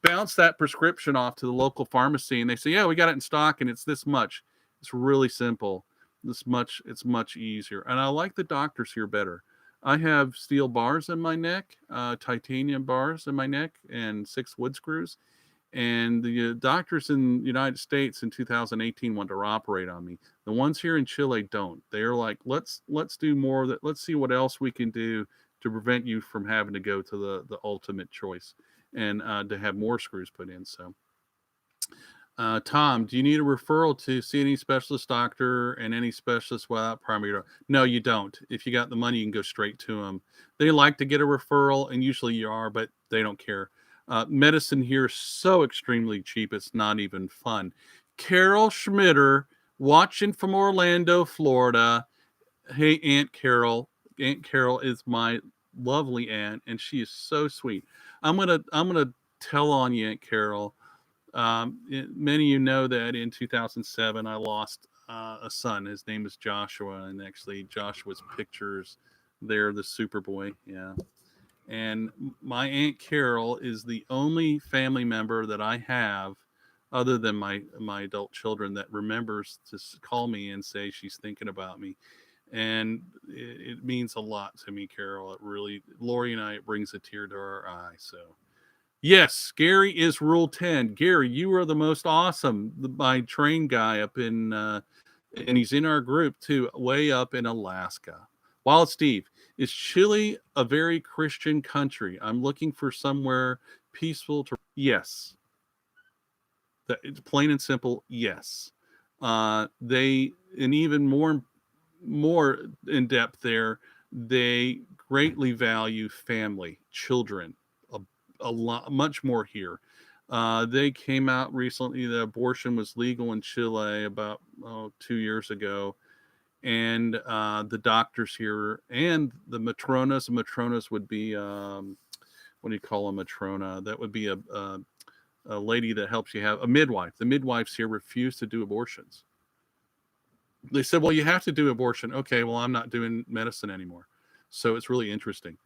bounce that prescription off to the local pharmacy, and they say, yeah, we got it in stock, and it's this much. It's really simple. It's much easier. And I like the doctors here better. I have steel bars in my neck, titanium bars in my neck, and 6 wood screws. And the doctors in the United States in 2018 want to operate on me. The ones here in Chile don't. They're like, let's do more. Let's see what else we can do to prevent you from having to go to the ultimate choice, and to have more screws put in. So, Tom, do you need a referral to see any specialist doctor and any specialist without primary? No, you don't. If you got the money, you can go straight to them. They like to get a referral, and usually you are, but they don't care. Medicine here is so extremely cheap, it's not even fun. Carol Schmitter, watching from Orlando, Florida. Hey, Aunt Carol. Aunt Carol is my lovely aunt, and she is so sweet. I'm gonna tell on you, Aunt Carol. Many of you know that in 2007 I lost a son. His name is Joshua, and actually Joshua's pictures there, the Superboy. Yeah. And my Aunt Carol is the only family member that I have, other than my adult children, that remembers to call me and say she's thinking about me. And it means a lot to me, Carol. It really, Lori and I, it brings a tear to our eye. So, yes, Gary is Rule 10. Gary, you are the most awesome. My train guy up in, and he's in our group too, way up in Alaska. Wild Steve, is Chile a very Christian country? I'm looking for somewhere peaceful to. Yes. It's plain and simple, yes. They, and even more in depth there, they greatly value family, children, a lot, much more here. They came out recently that abortion was legal in Chile about 2 years ago, and the doctors here and the matronas would be what do you call a matrona? That would be a lady that helps you have a midwife. The midwives here refuse to do abortions. They said, well, you have to do abortion. Okay, well, I'm not doing medicine anymore. So it's really interesting.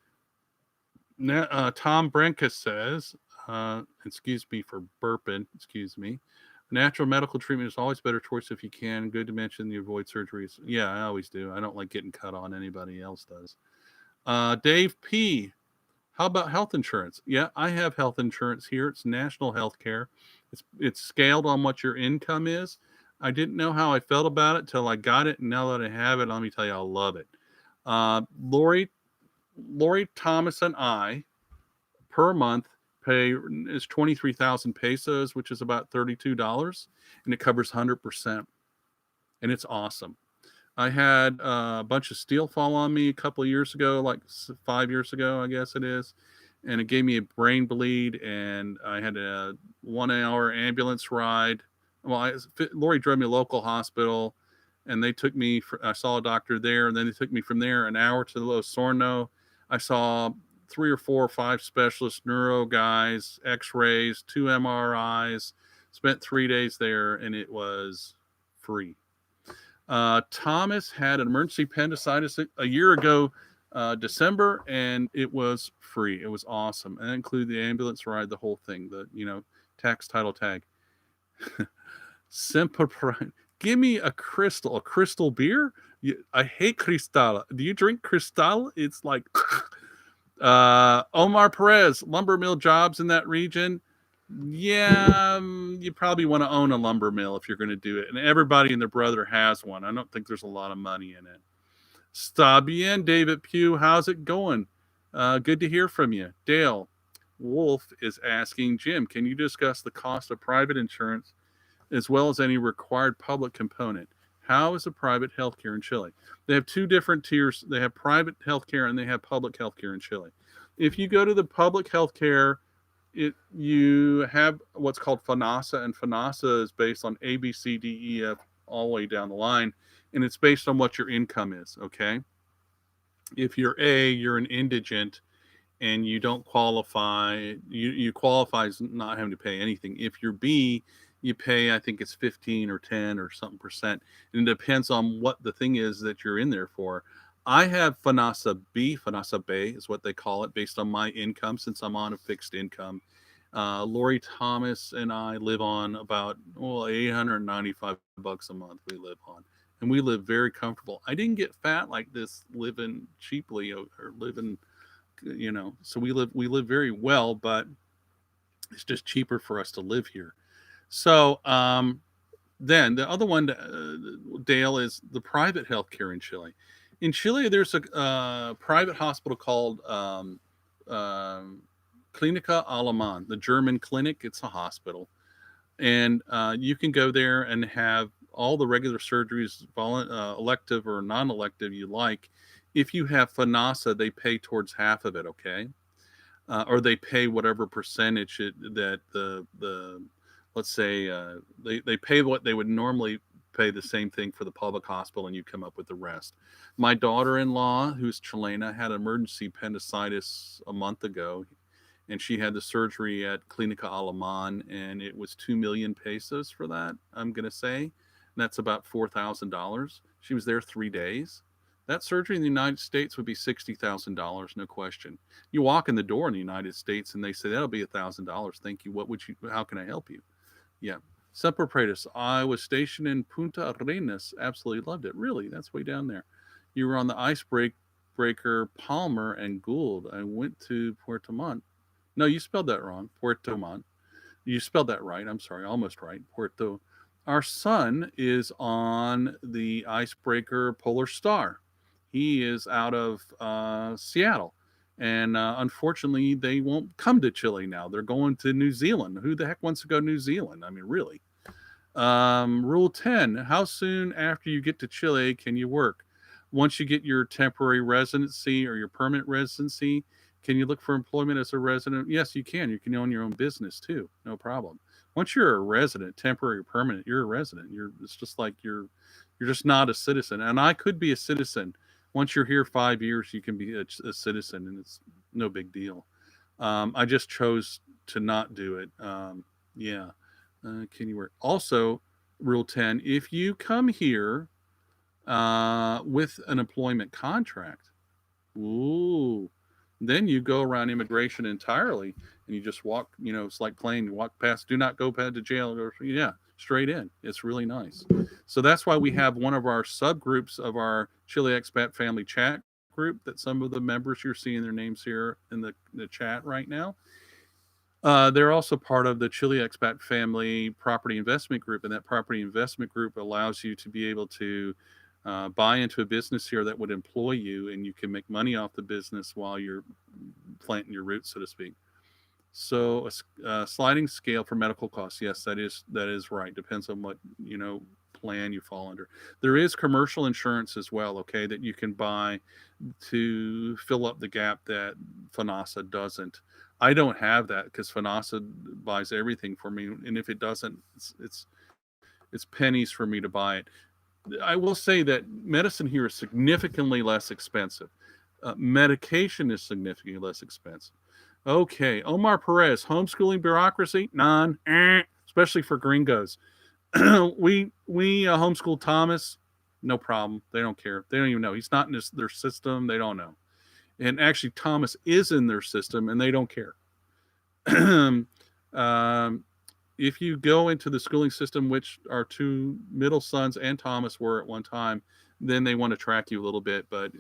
Now, Tom Brenka says, excuse me for burping, excuse me. Natural medical treatment is always a better choice if you can. Good to mention you avoid surgeries. Yeah, I always do. I don't like getting cut on. Anybody else does. Dave P. How about health insurance? Yeah, I have health insurance here. It's national health care. It's scaled on what your income is. I didn't know how I felt about it till I got it, and now that I have it, let me tell you, I love it. Lori Thomas and I per month pay is 23,000 pesos, which is about $32, and it covers 100%, and it's awesome. I had a bunch of steel fall on me a couple of years ago, like 5 years ago, I guess it is. And it gave me a brain bleed, and I had a 1 hour ambulance ride. Well, Lori drove me to a local hospital, and they took me, I saw a doctor there, and then they took me from there an hour to Losorno. I saw 3 or 4 or 5 specialist neuro guys, x-rays, 2 MRIs, spent 3 days there, and it was free. Thomas had an emergency appendicitis a year ago, December, and it was free. It was awesome. And that included the ambulance ride, the whole thing, tax title tag. Semper. Give me a crystal beer. I hate Cristal. Do you drink Cristal? It's like Omar Perez, lumber mill jobs in that region. Yeah, you probably want to own a lumber mill if you're going to do it. And everybody and their brother has one. I don't think there's a lot of money in it. Está bien, David Pugh. How's it going? Good to hear from you. Dale Wolf is asking, Jim, can you discuss the cost of private insurance as well as any required public component? How is the private healthcare in Chile? They have 2 different tiers. They have private healthcare and they have public healthcare in Chile. If you go to the public healthcare, you have what's called FANASA, and FANASA is based on A, B, C, D, E, F, all the way down the line, and it's based on what your income is, okay? If you're A, you're an indigent, and you don't qualify, you qualify as not having to pay anything. If you're B, you pay, I think it's 15 or 10 or something percent, and it depends on what the thing is that you're in there for. I have Fanasa B. Fanasa Bay is what they call it, based on my income, since I'm on a fixed income. Lori Thomas and I live on about, well, $895 a month we live on. And we live very comfortable. I didn't get fat like this living cheaply, or living, so we live very well, but it's just cheaper for us to live here. So then the other one, Dale, is the private healthcare in Chile. In Chile, there's a private hospital called um, Clinica Alemán, the German clinic. It's a hospital, and you can go there and have all the regular surgeries, elective or non-elective, you like. If you have FANASA, they pay towards half of it. Okay, or they pay whatever percentage that the let's say they pay what they would normally pay the same thing for the public hospital, and you come up with the rest. My daughter-in-law, who's Chilena, had emergency appendicitis a month ago, and she had the surgery at Clinica Alemán, and it was 2 million pesos for that, I'm going to say. And that's about $4,000. She was there 3 days. That surgery in the United States would be $60,000, no question. You walk in the door in the United States and they say, that'll be $1,000. Thank you. How can I help you? Yeah. Semper Praetus. I was stationed in Punta Arenas. Absolutely loved it. Really? That's way down there. You were on the icebreaker Palmer and Gould. I went to Puerto Montt. No, you spelled that wrong. Puerto Montt. You spelled that right. I'm sorry. Almost right. Puerto. Our son is on the icebreaker Polar Star. He is out of Seattle. And unfortunately, they won't come to Chile now. They're going to New Zealand. Who the heck wants to go to New Zealand? I mean, really. Rule 10. How soon after you get to Chile can you work? Once you get your temporary residency or your permanent residency, can you look for employment as a resident? Yes, you can. You can own your own business too. No problem. Once you're a resident, temporary or permanent, you're a resident. It's just like you're just not a citizen. And I could be a citizen. Once you're here 5 years, you can be a citizen, and it's no big deal. I just chose to not do it. Yeah. Can you work? Also, Rule 10, if you come here with an employment contract, ooh, then you go around immigration entirely, and you just walk, it's like playing, you walk past, do not go past to jail, or, yeah, straight in. It's really nice. So that's why we have one of our subgroups of our Chile Expat Family chat group, that some of the members, you're seeing their names here in the chat right now. They're also part of the Chile Expat Family Property Investment Group, and that property investment group allows you to be able to buy into a business here that would employ you, and you can make money off the business while you're planting your roots, so to speak. So a sliding scale for medical costs. Yes, that is right. Depends on what plan you fall under. There is commercial insurance as well, okay, that you can buy to fill up the gap that FANASA doesn't. I don't have that because FANASA buys everything for me, and if it doesn't, it's pennies for me to buy it. I will say that medicine here is significantly less expensive. Medication is significantly less expensive. Okay, Omar Perez, homeschooling bureaucracy, none, especially for gringos. we homeschool Thomas, no problem. They don't care. They don't even know. He's not in their system. They don't know. And actually, Thomas is in their system, and they don't care. If you go into the schooling system, which our two middle sons and Thomas were at one time, then they want to track you a little bit. But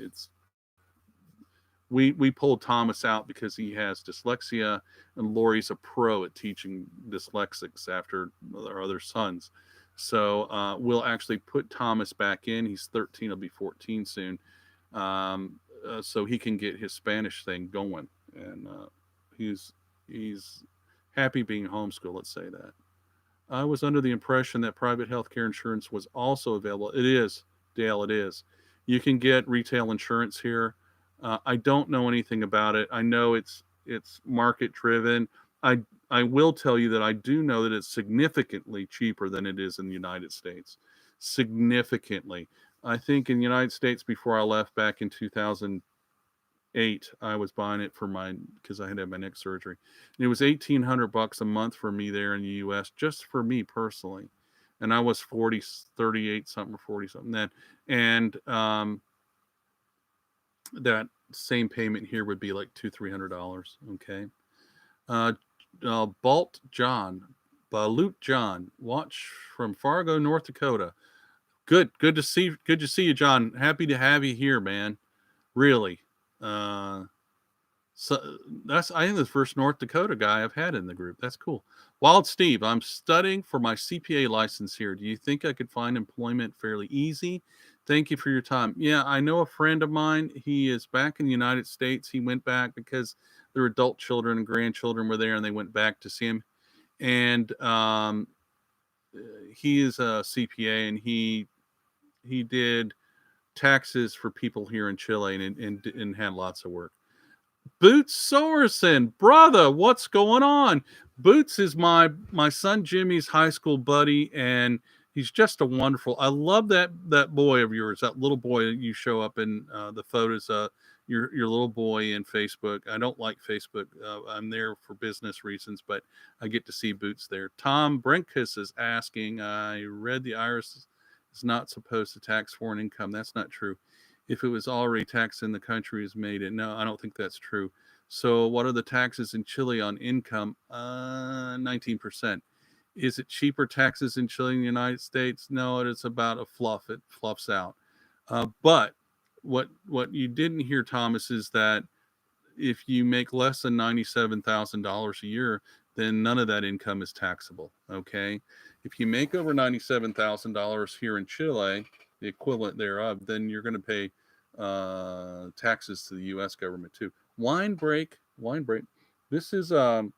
we pulled Thomas out because he has dyslexia, and Lori's a pro at teaching dyslexics after our other sons. So we'll actually put Thomas back in. He's 13, he'll be 14 soon, so he can get his Spanish thing going. And he's happy being homeschooled. Let's say that. I was under the impression that private healthcare insurance was also available. It is, Dale. It is. You can get retail insurance here. I don't know anything about it. I know it's market driven. I will tell you that I do know that it's significantly cheaper than it is in the United States. Significantly. I think in the United States, before I left back in 2008, I was buying it because I had to have my neck surgery. And it was $1,800 a month for me there in the US, just for me personally. And I was 38 something or 40 something then. And that same payment here would be like $200-300. Okay. Uh, Balut John, watch from Fargo, North Dakota. Good to see you, John. Happy to have you here, man. Really. Uh, so I think the first North Dakota guy I've had in the group. That's cool. Wild Steve, I'm studying for my CPA license here. Do you think I could find employment fairly easy? Thank you for your time. Yeah, I know a friend of mine. He is back in the United States. He went back because their adult children and grandchildren were there, and they went back to see him. And he is a CPA, and he did taxes for people here in Chile, and had lots of work. Boots Sorensen, brother, what's going on? Boots is my son Jimmy's high school buddy, and he's just a wonderful. I love that boy of yours, that little boy that you show up in the photos. Your little boy in Facebook. I don't like Facebook. I'm there for business reasons, but I get to see Boots there. Tom Brinkus is asking. I read the IRS is not supposed to tax foreign income. That's not true. If it was already taxed in the country is made it. No, I don't think that's true. So what are the taxes in Chile on income? 19%. Is it cheaper taxes in Chile and the United States? No, it is about a fluff. It fluffs out. But what you didn't hear, Thomas, is that if you make less than $97,000 a year, then none of that income is taxable. Okay. If you make over $97,000 here in Chile, the equivalent thereof, then you're going to pay taxes to the U.S. government too. Wine break. This is a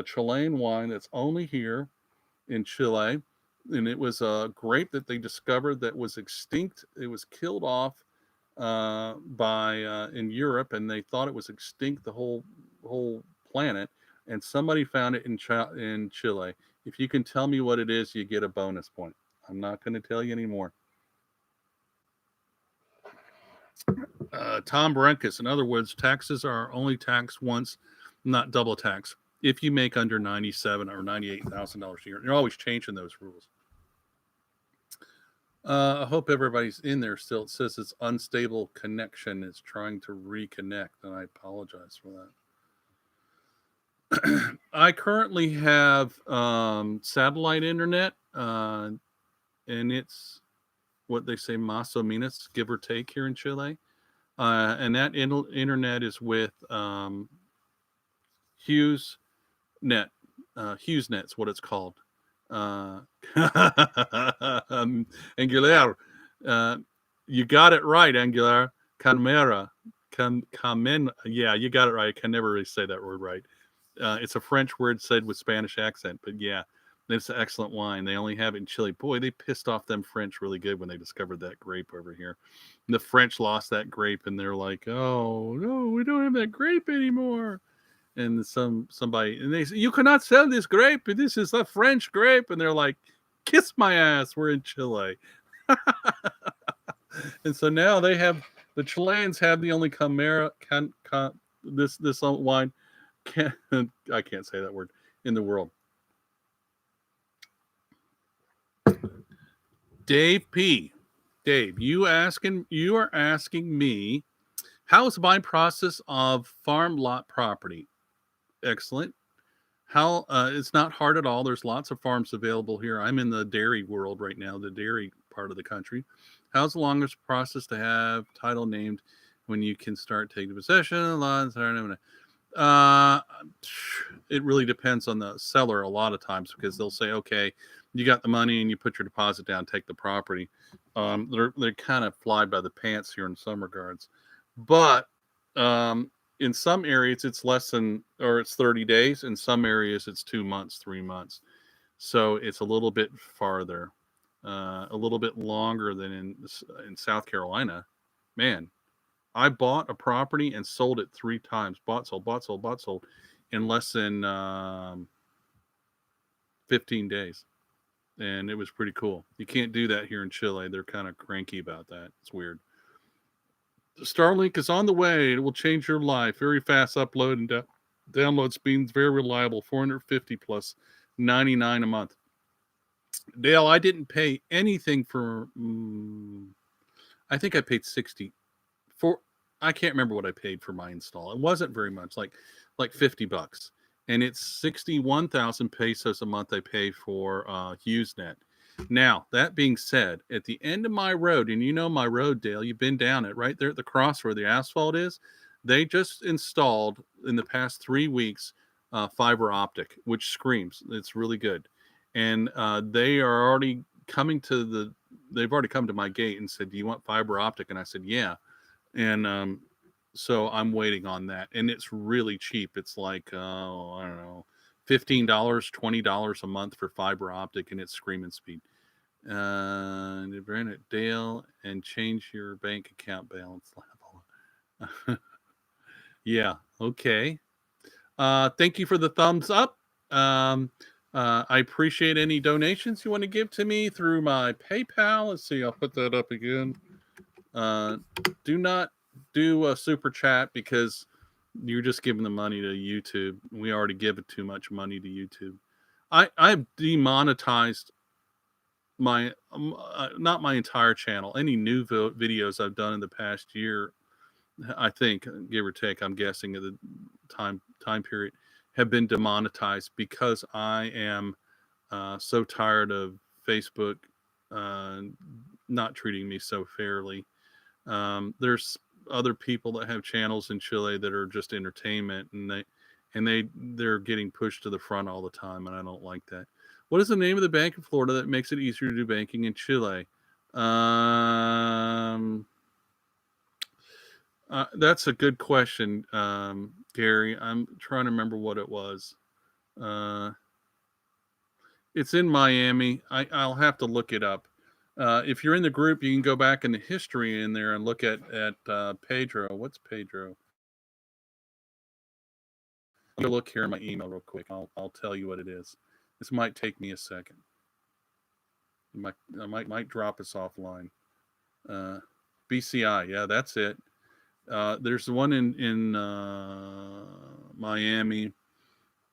Chilean wine that's only here in Chile, and it was a grape that they discovered that was extinct. It was killed off by in Europe, and they thought it was extinct, the whole planet. And somebody found it in Chile. If you can tell me what it is, you get a bonus point. I'm not going to tell you anymore. Tom Brenkus, in other words, taxes are only taxed once, not double tax. If you make under $97,000 or $98,000 a year, you're always changing those rules. I hope everybody's in there still. It says it's unstable connection. It's trying to reconnect, and I apologize for that. I currently have satellite internet, and it's what they say, más o menos, give or take, here in Chile. And that internet is with HughesNet. HughesNet's what it's called. Angular. You got it right, Angular. Camera. Yeah, you got it right. I can never really say that word right. It's a French word said with Spanish accent, but yeah, it's an excellent wine. They only have it in Chile. Boy, they pissed off them French really good when they discovered that grape over here. And the French lost that grape, and they're like, "Oh no, we don't have that grape anymore." And somebody, and they say, "You cannot sell this grape. This is a French grape." And they're like, "Kiss my ass. We're in Chile." And so now they have, the Chileans have the only this wine. I can't say that word in the world. Dave P. Dave, you are asking me, how's my process of farm lot property? Excellent. How it's not hard at all. There's lots of farms available here. I'm in the dairy world right now, the dairy part of the country. How's the longest process to have title named when you can start taking possession of the lot? It really depends on the seller a lot of times, because they'll say, okay, you got the money and you put your deposit down, take the property. They kind of fly by the pants here in some regards, but in some areas it's it's 30 days. In some areas it's 2 months, 3 months. So it's a little bit farther, a little bit longer than in South Carolina. Man, I bought a property and sold it 3 times. Bought, sold in less than 15 days. And it was pretty cool. You can't do that here in Chile. They're kind of cranky about that. It's weird. Starlink is on the way. It will change your life. Very fast upload and download speeds. Very reliable. 450 plus 99 a month. Dale, I didn't pay anything for. I think I paid $60 I can't remember what I paid for my install. It wasn't very much, like $50, and it's 61,000 pesos a month I pay for HughesNet. Now that being said, at the end of my road, and you know my road, Dale, you've been down it right there at the cross where the asphalt is. They just installed in the past 3 weeks fiber optic, which screams. It's really good, and they are already coming to the. They've already come to my gate and said, "Do you want fiber optic?" And I said, "Yeah." And so I'm waiting on that, and it's really cheap. It's like I don't know, $15, $20 a month for fiber optic, and it's screaming speed. Brandon Dale, and change your bank account balance level. Yeah, okay. Thank you for the thumbs up. Um, I appreciate any donations you want to give to me through my PayPal. Let's see, I'll put that up again. Uh, do not do a super chat because you're just giving the money to YouTube. We already give it too much money to YouTube. I've demonetized my not my entire channel. Any new videos I've done in the past year, I think, give or take, I'm guessing at the time period, have been demonetized because I am so tired of Facebook uh, not treating me so fairly. There's other people that have channels in Chile that are just entertainment, and they're getting pushed to the front all the time, and I don't like that. What is the name of the bank in Florida that makes it easier to do banking in Chile? That's a good question, Gary. I'm trying to remember what it was. Uh, it's in Miami. I'll have to look it up. If you're in the group, you can go back in the history in there and look at Pedro. What's Pedro? Let me look here in my email real quick. I'll tell you what it is. This might take me a second. I might drop us offline. Uh, BCI, yeah, that's it. There's the one in Miami,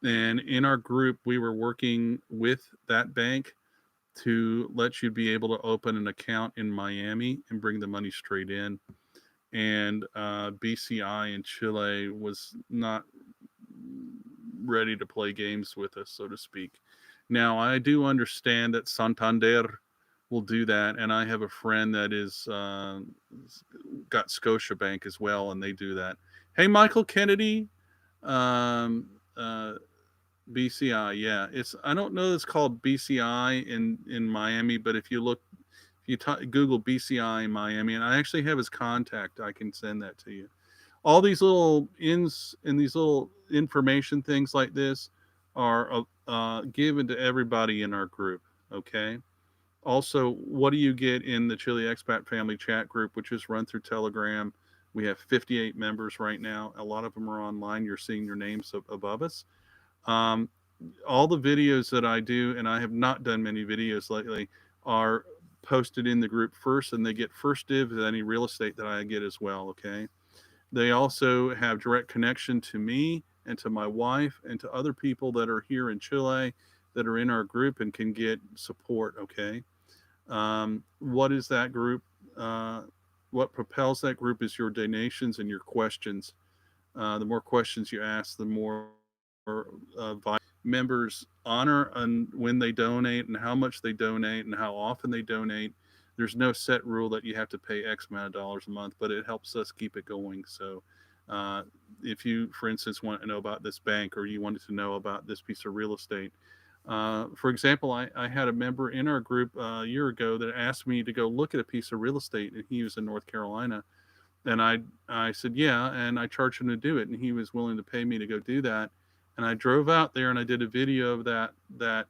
and in our group, we were working with that bank to let you be able to open an account in Miami and bring the money straight in. And BCI in Chile was not ready to play games with us, so to speak. Now, I do understand that Santander will do that, and I have a friend that is got Scotiabank as well, and they do that. Hey, Michael Kennedy, um, uh, BCI, yeah, it's I don't know it's called BCI in Miami, but if you look, if you Google BCI in Miami, and I actually have his contact, I can send that to you. All these little ins and these little information things like this are given to everybody in our group. Okay. Also, what do you get in the Chile Expat Family chat group, which is run through Telegram? We have 58 members right now. A lot of them are online. You're seeing your names above us. Um, all the videos that I do, and I have not done many videos lately, are posted in the group first, and they get first dibs at any real estate that I get as well. Okay. They also have direct connection to me and to my wife and to other people that are here in Chile that are in our group and can get support. Okay. What is that group? What propels that group is your donations and your questions. The more questions you ask, the more members honor and when they donate and how much they donate and how often they donate. There's no set rule that you have to pay X amount of dollars a month, but it helps us keep it going. So if you, for instance, want to know about this bank or you wanted to know about this piece of real estate, for example, I had a member in our group a year ago that asked me to go look at a piece of real estate, and he was in North Carolina. And I said, yeah, and I charged him to do it, and he was willing to pay me to go do that. And I drove out there and I did a video of that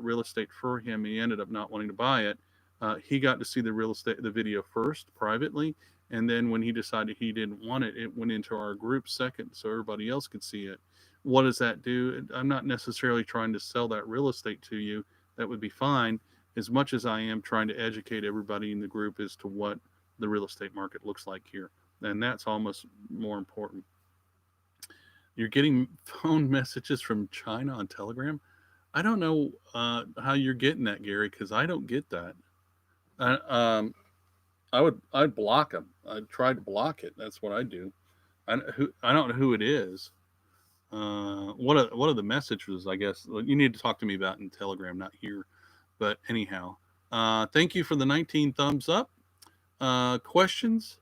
real estate for him. He ended up not wanting to buy it. He got to see the video first privately, and then when he decided he didn't want it, it went into our group second, so everybody else could see it. What does that do? I'm not necessarily trying to sell that real estate to you. That would be fine, as much as I am trying to educate everybody in the group as to what the real estate market looks like here. And that's almost more important. You're getting phone messages from China on Telegram. I don't know how you're getting that, Gary, because I don't get that. Uh, um, I'd block them. I'd try to block it. That's what I do. I don't know who it is. What are the messages? I guess you need to talk to me about in Telegram, not here. But anyhow, thank you for the 19 thumbs up. Questions?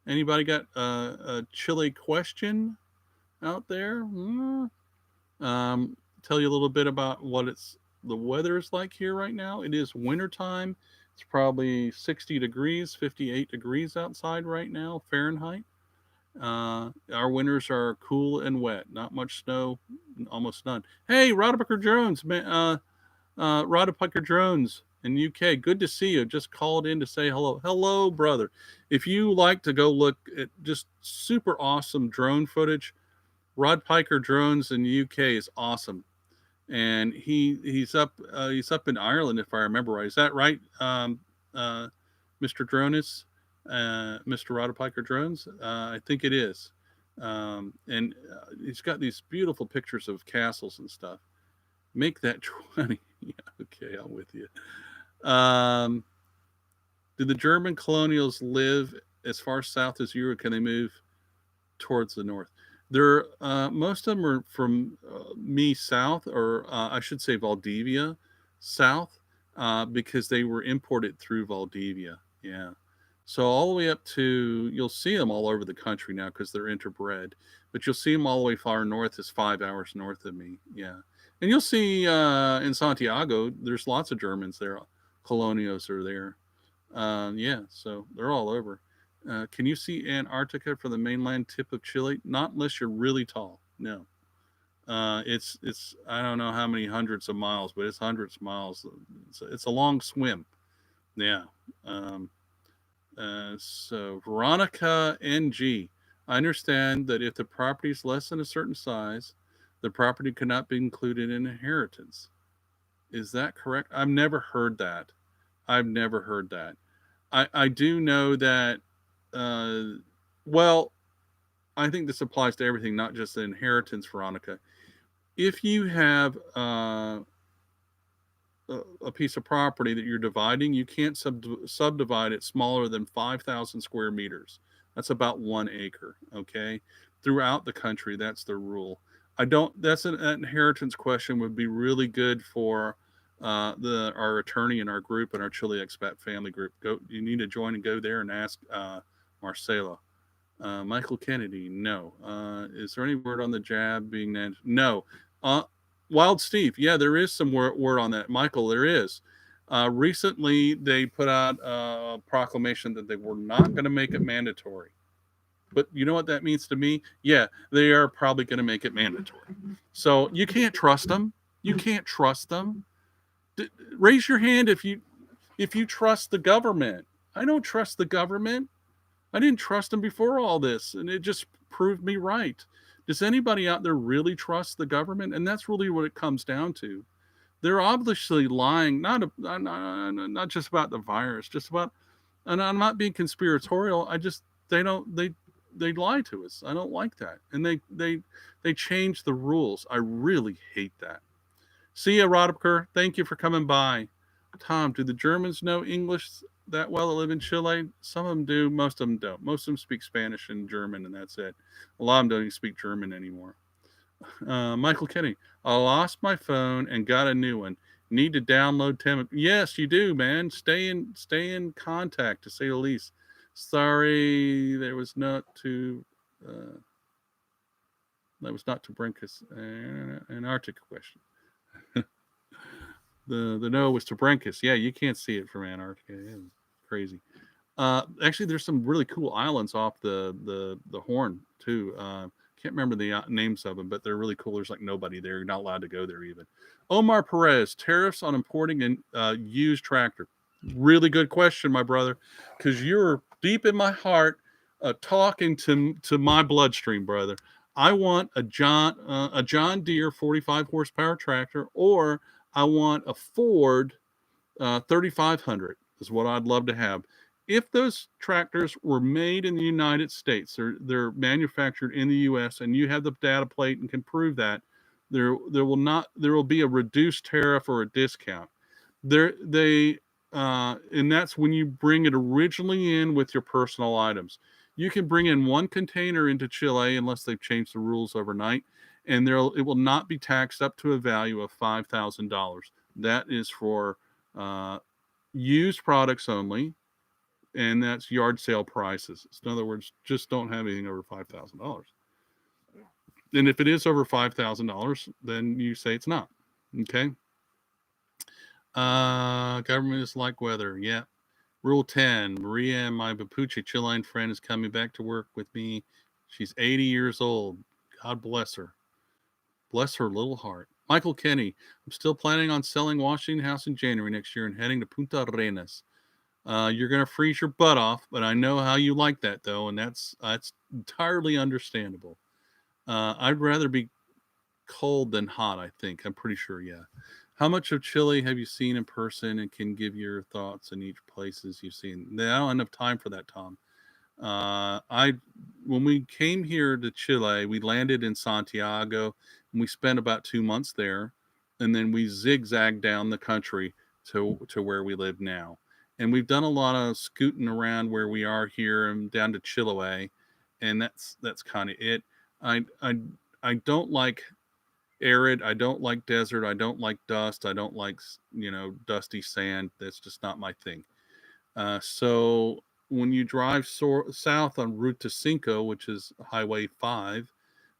Anybody got a Chile question out there? Tell you a little bit about what the weather is like here right now. It is wintertime. It's probably 60 degrees, 58 degrees outside right now, Fahrenheit. Our winters are cool and wet. Not much snow, almost none. Hey, Rodipiker Jones, man, Rodipiker Jones in UK. Good to see you. Just called in to say hello. Hello, brother. If you like to go look at just super awesome drone footage, Rod Piker Drones in the UK is awesome, and he's up in Ireland if I remember right. Is that right, Mr. Drones, Mr. Rod Piker Drones? I think it is, and he's got these beautiful pictures of castles and stuff. Make that 20. Yeah, okay, I'm with you. Do the German colonials live as far south as you, or can they move towards the north? They're most of them are from me south, or I should say Valdivia south, because they were imported through Valdivia. Yeah, so all the way up to, you'll see them all over the country now because they're interbred, but you'll see them all the way far north as 5 hours north of me. Yeah, and you'll see in Santiago, there's lots of Germans there. Colonials are there. Yeah, so they're all over. Can you see Antarctica from the mainland tip of Chile? Not unless you're really tall. No. It's I don't know how many hundreds of miles, but it's hundreds of miles. It's a long swim. Yeah. So Veronica NG. I understand that if the property is less than a certain size, the property cannot be included in inheritance. Is that correct? I've never heard that. I do know that, well, I think this applies to everything, not just the inheritance, Veronica. If you have a piece of property that you're dividing, you can't subdivide it smaller than 5,000 square meters. That's about 1 acre. Okay, throughout the country, that's the rule. That's an inheritance question. Would be really good for our attorney in our group, in our Chile Expat Family group. You need to join and go there and ask Marcela. Michael Kennedy, no. Is there any word on the jab being named? No. Wild Steve, yeah, there is some word on that. Michael, there is. Recently, they put out a proclamation that they were not going to make it mandatory. But you know what that means to me? Yeah, they are probably going to make it mandatory. So you can't trust them. You can't trust them. Raise your hand if you trust the government. I don't trust the government. I didn't trust them before all this, and it just proved me right. Does anybody out there really trust the government? And that's really what it comes down to. They're obviously lying, not just about the virus, just about, and I'm not being conspiratorial. They lie to us. I don't like that. And they change the rules. I really hate that. See ya, Rodiker. Thank you for coming by. Tom, do the Germans know English that well that live in Chile? Some of them do. Most of them don't. Most of them speak Spanish and German, and that's it. A lot of them don't even speak German anymore. Michael Kennedy, I lost my phone and got a new one. Need to download 10. Yes, you do, man. Stay in contact, to say the least. Sorry, that was not to bring us an Antarctica question. The no was to Brencus. Yeah, you can't see it from Antarctica. Yeah, crazy. Actually, there's some really cool islands off the Horn too. Can't remember the names of them, but they're really cool. There's like nobody there. You're not allowed to go there even. Omar Perez, tariffs on importing a used tractor. Really good question, my brother, because you're deep in my heart, talking to my bloodstream, brother. I want a John Deere 45 horsepower tractor, or I want a Ford 3500 is what I'd love to have. If those tractors were made in the United States, they're manufactured in the U.S., and you have the data plate and can prove that, there will be a reduced tariff or a discount. They and that's when you bring it originally in with your personal items. You can bring in one container into Chile unless they've changed the rules overnight, and it will not be taxed up to a value of $5,000. That is for uh, used products only, and that's yard sale prices. In other words, just don't have anything over $5,000. And if it is over $5,000, then you say it's not. Okay. Government is like weather. Yeah. Rule 10, Maria, and my Mapuche Chilean friend, is coming back to work with me. She's 80 years old. God bless her. Bless her little heart. Michael Kenny, I'm still planning on selling Washington House in January next year and heading to Punta Arenas. You're going to freeze your butt off, but I know how you like that, though, and that's entirely understandable. I'd rather be cold than hot, I think. I'm pretty sure, yeah. How much of Chile have you seen in person and can give your thoughts on each places you've seen? I don't have time for that, Tom. I When we came here to Chile, we landed in Santiago and we spent about 2 months there, and then we zigzagged down the country to where we live now. And we've done a lot of scooting around where we are here and down to Chiloé, and that's kind of it. I I I don't like arid. I don't like desert. I don't like dust. I don't like dusty sand. That's just not my thing. So when you drive south on Route to Cinco, which is Highway 5,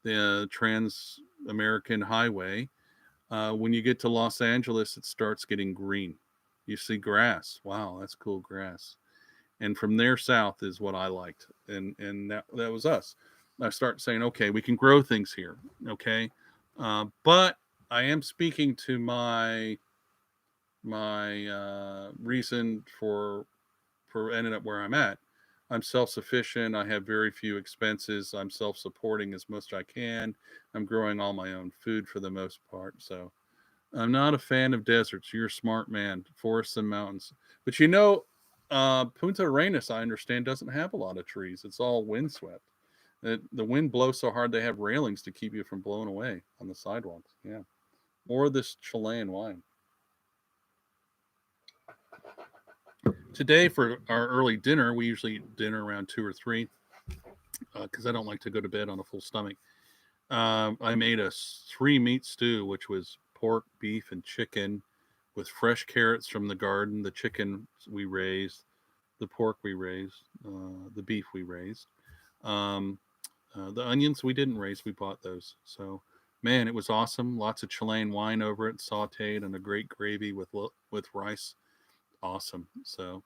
the Trans American Highway, when you get to Los Angeles, it starts getting green. You see grass. Wow, that's cool grass. And from there south is what I liked, and that was us. I start saying, okay, we can grow things here. Okay, but I am speaking to my reason for ending up where I'm at. I'm self-sufficient. I have very few expenses. I'm self-supporting as much as I can. I'm growing all my own food for the most part. So I'm not a fan of deserts. You're a smart man. Forests and mountains. But Punta Arenas, I understand, doesn't have a lot of trees. It's all windswept. The wind blows so hard they have railings to keep you from blowing away on the sidewalks. Yeah. More of this Chilean wine. Today, for our early dinner, we usually eat dinner around 2 or 3 because I don't like to go to bed on a full stomach. I made a 3 meat stew, which was pork, beef, and chicken with fresh carrots from the garden, the chicken we raised, the pork we raised, the beef we raised. Um, the onions we didn't raise, we bought those. So, man, it was awesome. Lots of Chilean wine over it, sauteed, and a great gravy with rice. Awesome. So,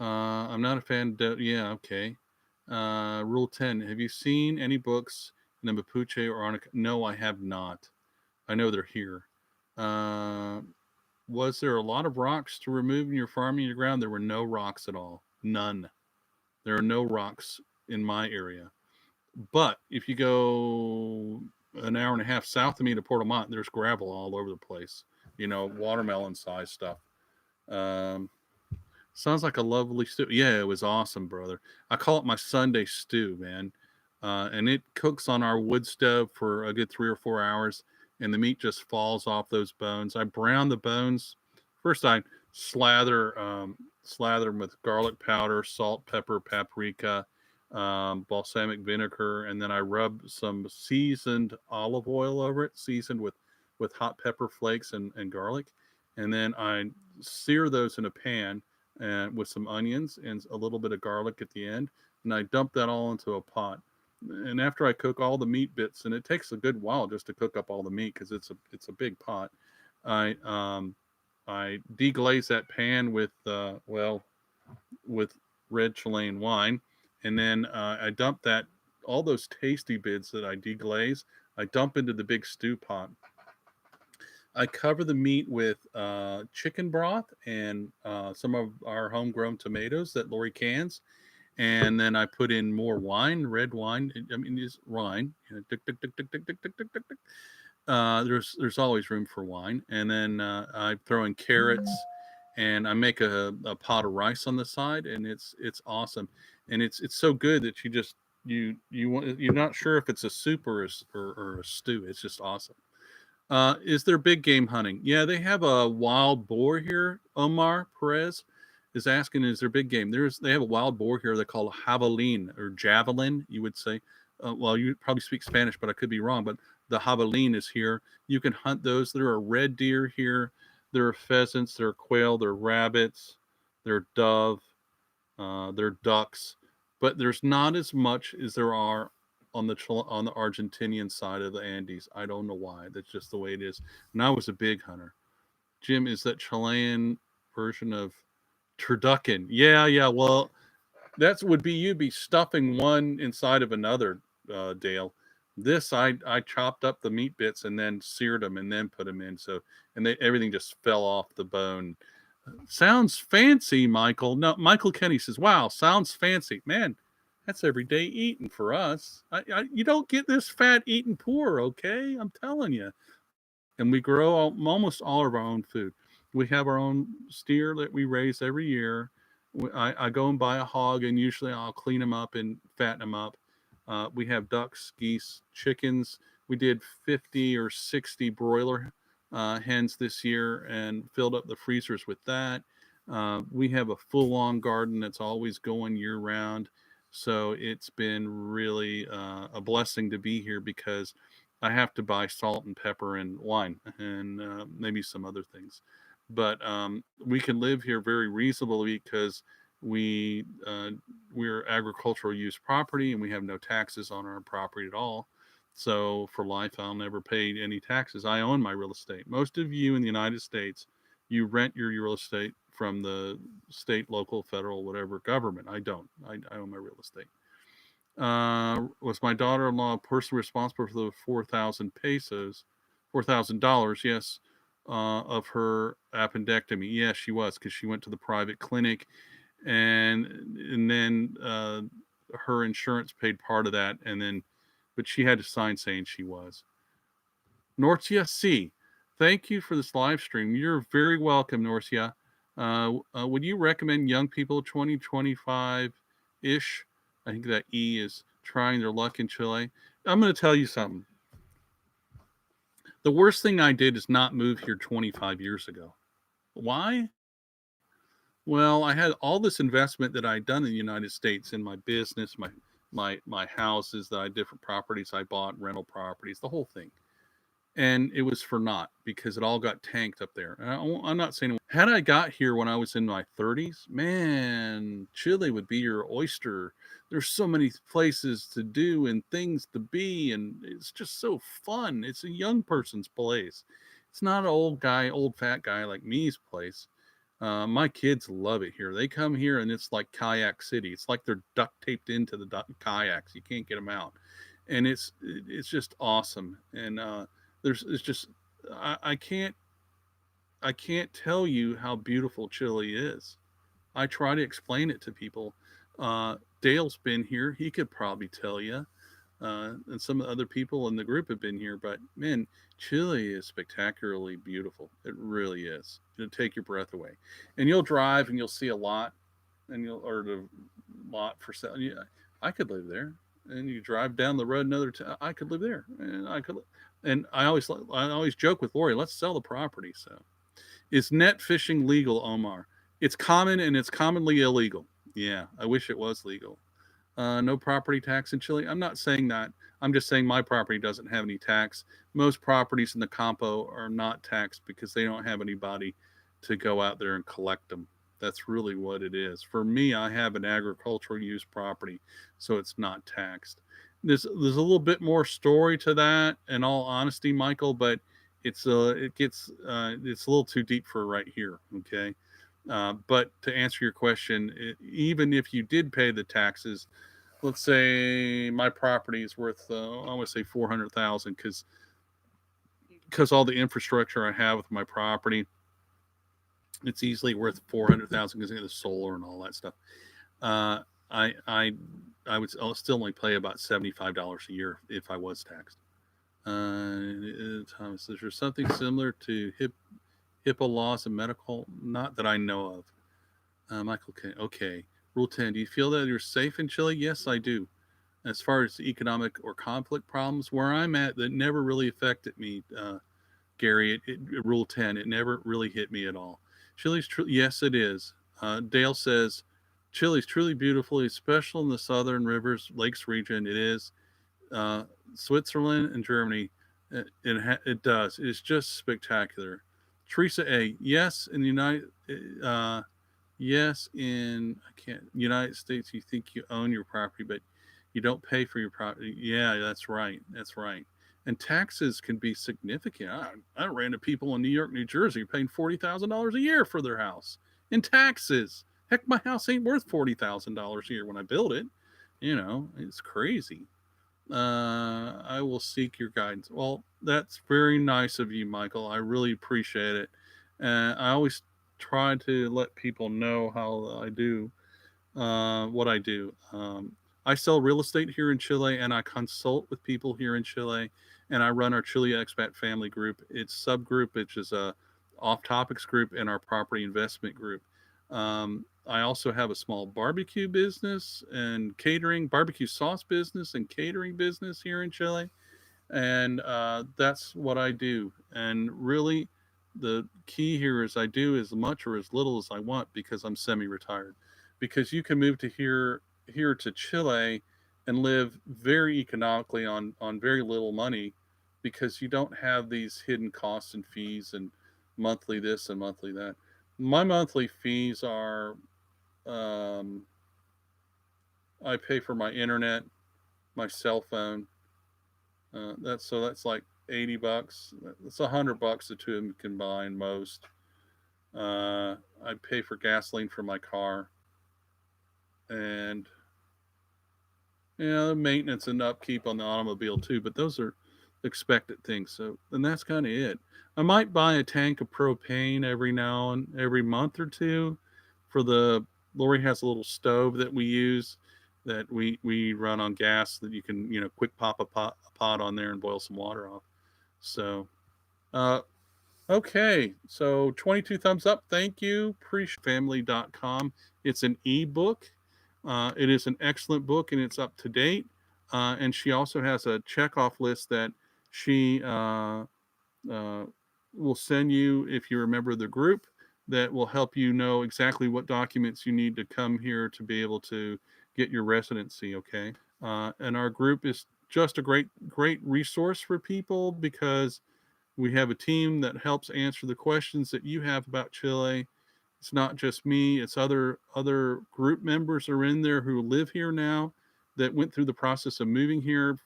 I'm not a fan. Yeah, okay. Rule 10. Have you seen any books in the Mapuche or on? No, I have not. I know they're here. Uh, was there a lot of rocks to remove in your farming your ground? There were no rocks at all. None. There are no rocks in my area. But if you go an hour and a half south of me to Portamont, there's gravel all over the place. Watermelon size stuff. Um, Sounds like a lovely stew. Yeah, it was awesome, brother. I call it my Sunday stew, man. And it cooks on our wood stove for a good 3 or 4 hours, and the meat just falls off those bones. I brown the bones. First, I slather them with garlic powder, salt, pepper, paprika, balsamic vinegar, and then I rub some seasoned olive oil over it, seasoned with hot pepper flakes and garlic, and then I sear those in a pan and with some onions and a little bit of garlic at the end, and I dump that all into a pot. And after I cook all the meat bits, and it takes a good while just to cook up all the meat because it's a big pot. I I deglaze that pan with red Chilean wine, and then I dump that all those tasty bits that I deglaze. I dump into the big stew pot. I cover the meat with chicken broth and some of our homegrown tomatoes that Lori cans, and then I put in more wine, red wine. I mean, it's wine. Tick, tick, tick, tick, tick, tick, tick, tick, tick, tick. There's always room for wine, and then I throw in carrots, and I make a pot of rice on the side, and it's awesome, and it's so good that you're not sure if it's a soup or a stew. It's just awesome. Is there big game hunting? Yeah, they have a wild boar here. Omar Perez is asking, is there big game? They have a wild boar here they call javelin or javelin, you would say. Well, you probably speak Spanish, but I could be wrong. But the javelin is here. You can hunt those. There are red deer here. There are pheasants. There are quail. There are rabbits. There are dove. There are ducks. But there's not as much as there are on the Argentinian side of the Andes. I don't know why. That's just the way it is. And I was a big hunter. Jim, is that Chilean version of turducken? Yeah, yeah. Well, that would be you'd be stuffing one inside of another, Dale. This I chopped up the meat bits and then seared them and then put them in. So and everything just fell off the bone. Sounds fancy, Michael. No, Michael Kenny says, "Wow, sounds fancy, man. That's everyday eating for us. You don't get this fat eating poor, okay? I'm telling you." And we grow almost all of our own food. We have our own steer that we raise every year. I go and buy a hog, and usually I'll clean them up and fatten them up. We have ducks, geese, chickens. We did 50 or 60 broiler hens this year and filled up the freezers with that. We have a full on garden that's always going year round. So it's been really a blessing to be here because I have to buy salt and pepper and wine and maybe some other things. But we can live here very reasonably because we uh, we're agricultural use property and we have no taxes on our property at all. So for life, I'll never pay any taxes. I own my real estate. Most of you in the United States, you rent your real estate from the state, local, federal, whatever government. I don't. I own my real estate. Was my daughter-in-law personally responsible for the 4,000 pesos, $4,000? Yes, of her appendectomy. Yes, she was because she went to the private clinic, and then her insurance paid part of that, and then, but she had to sign saying she was. Norcia C. Thank you for this live stream. You're very welcome, Norcia. Would you recommend young people 2025 ish? I think that E is trying their luck in Chile. I'm going to tell you something. The worst thing I did is not move here 25 years ago. Why? Well, I had all this investment that I'd done in the United States in my business, my houses, that I different properties I bought, rental properties, the whole thing. And it was for naught because it all got tanked up there. And I'm not saying had I got here when I was in my 30s, man, Chile would be your oyster. There's so many places to do and things to be, and it's just so fun. It's a young person's place. It's not an old fat guy like me's place. My kids love it here. They come here and it's like kayak city. It's like they're duct taped into the kayaks. You can't get them out, and it's just awesome. And it's just I can't tell you how beautiful Chile is. I try to explain it to people. Dale's been here; he could probably tell you, and some other people in the group have been here. But man, Chile is spectacularly beautiful. It really is. It'll take your breath away, and you'll drive and you'll see a lot, and or the lot for sale. Yeah, I could live there. And you drive down the road another time. I could live there, and I always joke with Lori, let's sell the property. So, is net fishing legal, Omar? It's common and it's commonly illegal. Yeah, I wish it was legal. No property tax in Chile. I'm not saying that. I'm just saying my property doesn't have any tax. Most properties in the Campo are not taxed because they don't have anybody to go out there and collect them. That's really what it is. For me, I have an agricultural use property, so it's not taxed. There's a little bit more story to that, in all honesty, Michael, but it's a little too deep for right here. Okay, but to answer your question, even if you did pay the taxes, let's say my property is worth I want to say 400,000 because all the infrastructure I have with my property, it's easily worth 400,000 because of the solar and all that stuff. Uh, I I I would still only pay about $75 a year if I was taxed. Thomas, is there something similar to HIPAA laws and medical? Not that I know of. Michael, okay. Rule 10. Do you feel that you're safe in Chile? Yes, I do. As far as economic or conflict problems, where I'm at, that never really affected me. Gary, Rule 10, it never really hit me at all. Chile's true. Yes, it is. Dale says Chile's truly beautiful, special in the southern rivers, lakes region. It is. Uh, Switzerland and Germany, it does. It's just spectacular. Teresa A. Yes, in the uh, yes, in I can't United States, you think you own your property, but you don't pay for your property. Yeah, that's right. That's right. And taxes can be significant. I ran into people in New York, New Jersey paying $40,000 a year for their house in taxes. Heck, my house ain't worth $40,000 a year when I build it. It's crazy. I will seek your guidance. Well, that's very nice of you, Michael. I really appreciate it. I always try to let people know how I do what I do. I sell real estate here in Chile, and I consult with people here in Chile, and I run our Chile Expat Family group. It's subgroup, which is a off topics group, and our property investment group. I also have a small barbecue business and catering, barbecue sauce business and catering business here in Chile, and that's what I do. And really, the key here is I do as much or as little as I want because I'm semi-retired. Because you can move to here to Chile and live very economically on very little money because you don't have these hidden costs and fees and monthly this and monthly that. My monthly fees are um, I pay for my internet, my cell phone. That's like $80. That's $100 the two of them combined most. I pay for gasoline for my car, and maintenance and upkeep on the automobile too. But those are expected things. So, and that's kind of it. I might buy a tank of propane every now and every month or two. For the Lori has a little stove that we use that we run on gas that you can quick pop a pot on there and boil some water off. So, uh, okay. So 22 thumbs up. Thank you. Family.com. It's an ebook. It is an excellent book and it's up to date. And she also has a checkoff list that she uh, will send you if you're a member of the group that will help you know exactly what documents you need to come here to be able to get your residency. Okay. And our group is just a great resource for people because we have a team that helps answer the questions that you have about Chile. It's not just me; it's other group members are in there who live here now that went through the process of moving here,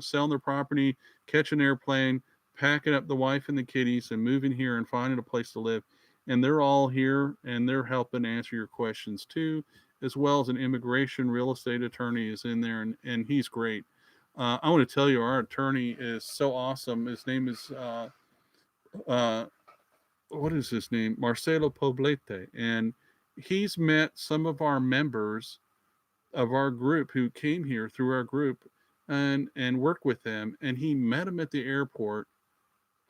selling their property, catching an airplane, packing up the wife and the kiddies, and moving here and finding a place to live. And they're all here, and they're helping answer your questions too, as well as an immigration real estate attorney is in there, and he's great. I want to tell you, our attorney is so awesome. His name is uh, what is his name? Marcelo Poblete, and he's met some of our members of our group who came here through our group and worked with them, and he met them at the airport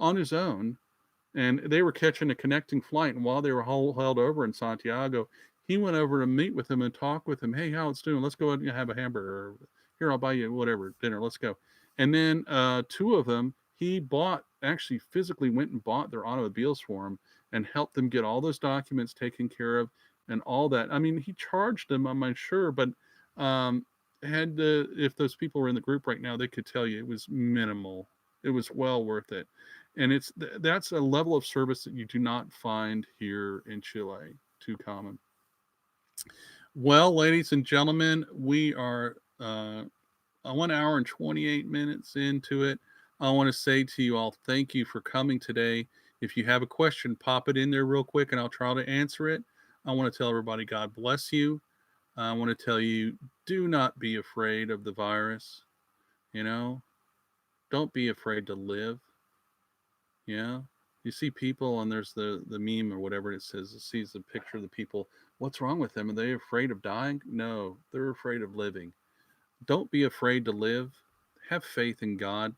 on his own, and they were catching a connecting flight, and while they were held over in Santiago, he went over to meet with them and talk with them. Hey, how it's doing? Let's go out and have a hamburger. Or, here, I'll buy you whatever dinner. Let's go. And then two of them, he actually physically went and bought their automobiles for them and helped them get all those documents taken care of and all that. I mean, he charged them, I'm sure, but um, if those people were in the group right now, they could tell you it was minimal. It was well worth it, and that's a level of service that you do not find here in Chile. Too common. Well, ladies and gentlemen, we are 1 hour and 28 minutes into it. I want to say to you all, thank you for coming today. If you have a question, pop it in there real quick and I'll try to answer it. I want to tell everybody, God bless you. I want to tell you, do not be afraid of the virus. You know, don't be afraid to live. Yeah. You see people and there's the meme or whatever it says, it sees the picture of the people. What's wrong with them? Are they afraid of dying? No, they're afraid of living. Don't be afraid to live. Have faith in God.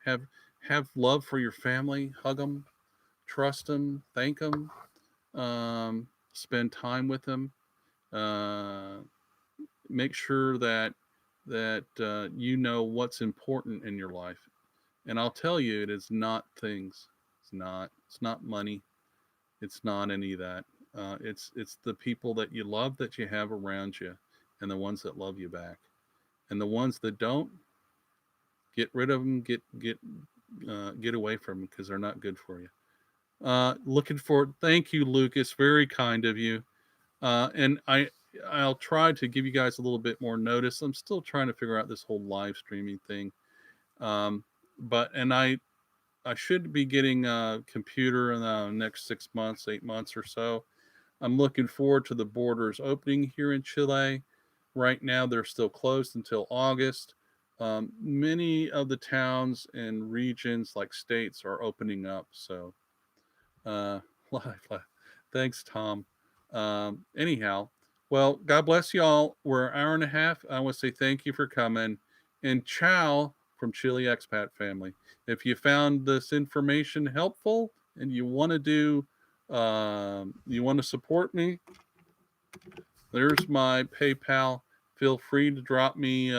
Have have love for your family. Hug them, trust them, thank them. Spend time with them. Uh, Make sure that you know what's important in your life. And I'll tell you, it is not things. It's not. It's not money. It's not any of that. It's the people that you love that you have around you, and the ones that love you back, and the ones that don't, get rid of them. Get away from them because they're not good for you. Looking forward. Thank you, Lucas. Very kind of you. And I'll try to give you guys a little bit more notice. I'm still trying to figure out this whole live streaming thing. But and I should be getting a computer in the next 6 months, 8 months or so. I'm looking forward to the borders opening here in Chile. Right now, they're still closed until August. Many of the towns and regions, like states, are opening up. So, uh, live. Thanks, Tom. Anyhow, well, God bless y'all. We're an hour and a half. I want to say thank you for coming, and ciao from Chile Expat Family. If you found this information helpful and you want to you want to support me, there's my PayPal. Feel free to drop me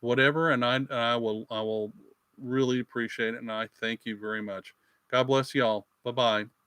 whatever, and I will really appreciate it, and I thank you very much. God bless y'all. Bye bye.